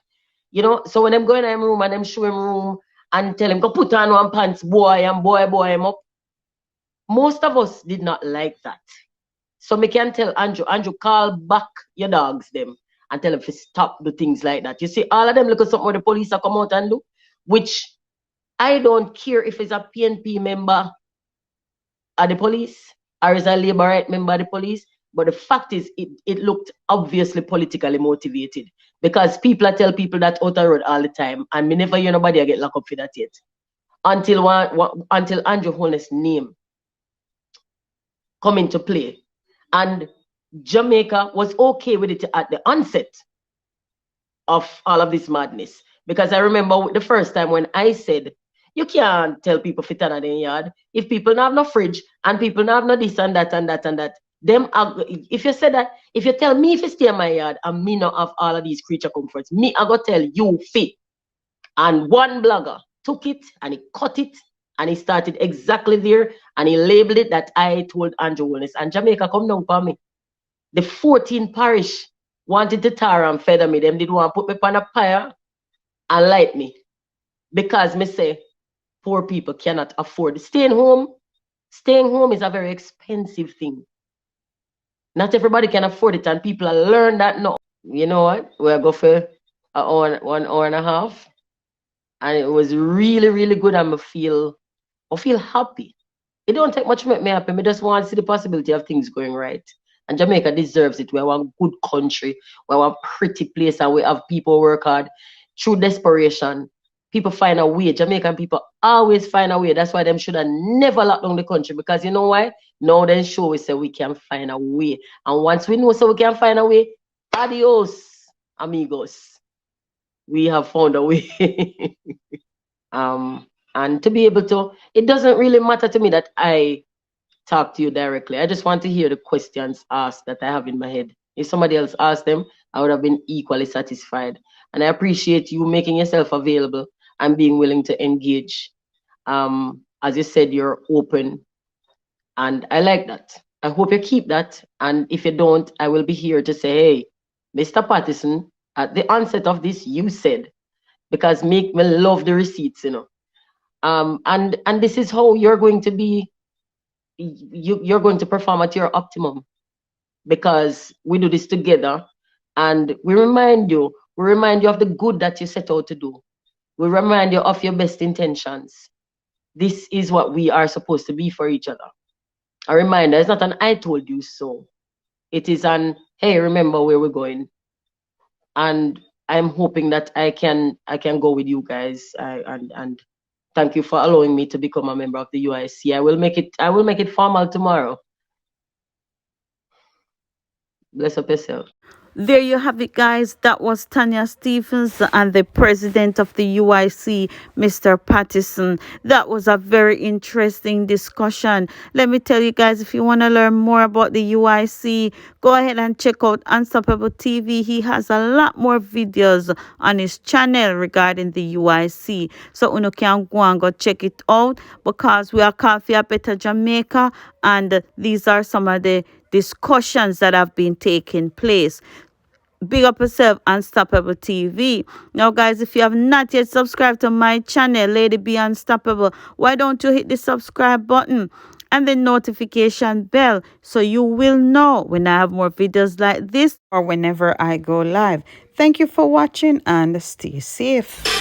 So when I'm going in room and them show him room and tell him, go put on one pants, boy, and boy him up. Most of us did not like that. So me can tell Andrew, call back your dogs them and tell them to stop the things like that. You see, all of them look at something where the police are come out and do, which I don't care if it's a PNP member of the police or is a Labour right member of the police, but the fact is it looked obviously politically motivated, because people tell people that out the road all the time, and me never hear nobody get locked up for that yet. Until Andrew Holness' name come into play. And Jamaica was okay with it at the onset of all of this madness. Because I remember the first time when I said, you can't tell people fit in their yard if people don't have no fridge and people don't have no this and that and that and that. If you say that, if you tell me if you stay in my yard and me not have all of these creature comforts, me I go tell you fit. And one blogger took it and he cut it and he started exactly there and he labeled it that I told Andrew Willis. And Jamaica come down for me. The 14 parish wanted to tar and feather me. Them did want to put me on a fire and light me. Because me say, poor people cannot afford. Staying home is a very expensive thing. Not everybody can afford it, and people learn that now. You know what? We'll go for 1 hour and a half. and it was really, really good. I feel happy. It don't take much to make me happy. I just want to see the possibility of things going right. And Jamaica deserves it. We're one good country. We're one pretty place, and we have people work hard through desperation. People find a way. Jamaican people always find a way. That's why them should have never locked down the country. Because you know why? Now then show we say we can find a way. And once we know so we can find a way, adios, amigos. We have found a way. And to be able to, it doesn't really matter to me that I talk to you directly. I just want to hear the questions asked that I have in my head. If somebody else asked them, I would have been equally satisfied. And I appreciate you making yourself available and being willing to engage. As you said, you're open, and I like that. I hope you keep that. And if you don't, I will be here to say, hey, Mr. Pattison, at the onset of this, you said, because make me love the receipts, you know. And this is how you're going to be. You're going to perform at your optimum, because we do this together, and we remind you of the good that you set out to do. We remind you of your best intentions. This is what we are supposed to be for each other. A reminder. It's not an I told you so. It is an hey, remember where we're going. And I'm hoping that I can go with you guys. And thank you for allowing me to become a member of the UIC. I will make it formal tomorrow. Bless up yourself. There you have it, guys. That was Tanya Stephens and the president of the UIC, Mr. Pattison. That was a very interesting discussion. Let me tell you guys, if you want to learn more about the UIC, go ahead and check out Unstoppable TV. He has a lot more videos on his channel regarding the UIC. So you can go and go check it out, because we are Coffee a Better Jamaica, and these are some of the discussions that have been taking place. Big up yourself, Unstoppable TV. Now, guys, if you have not yet subscribed to my channel, Lady Be Unstoppable, why don't you hit the subscribe button and the notification bell so you will know when I have more videos like this or whenever I go live. Thank you for watching, and stay safe.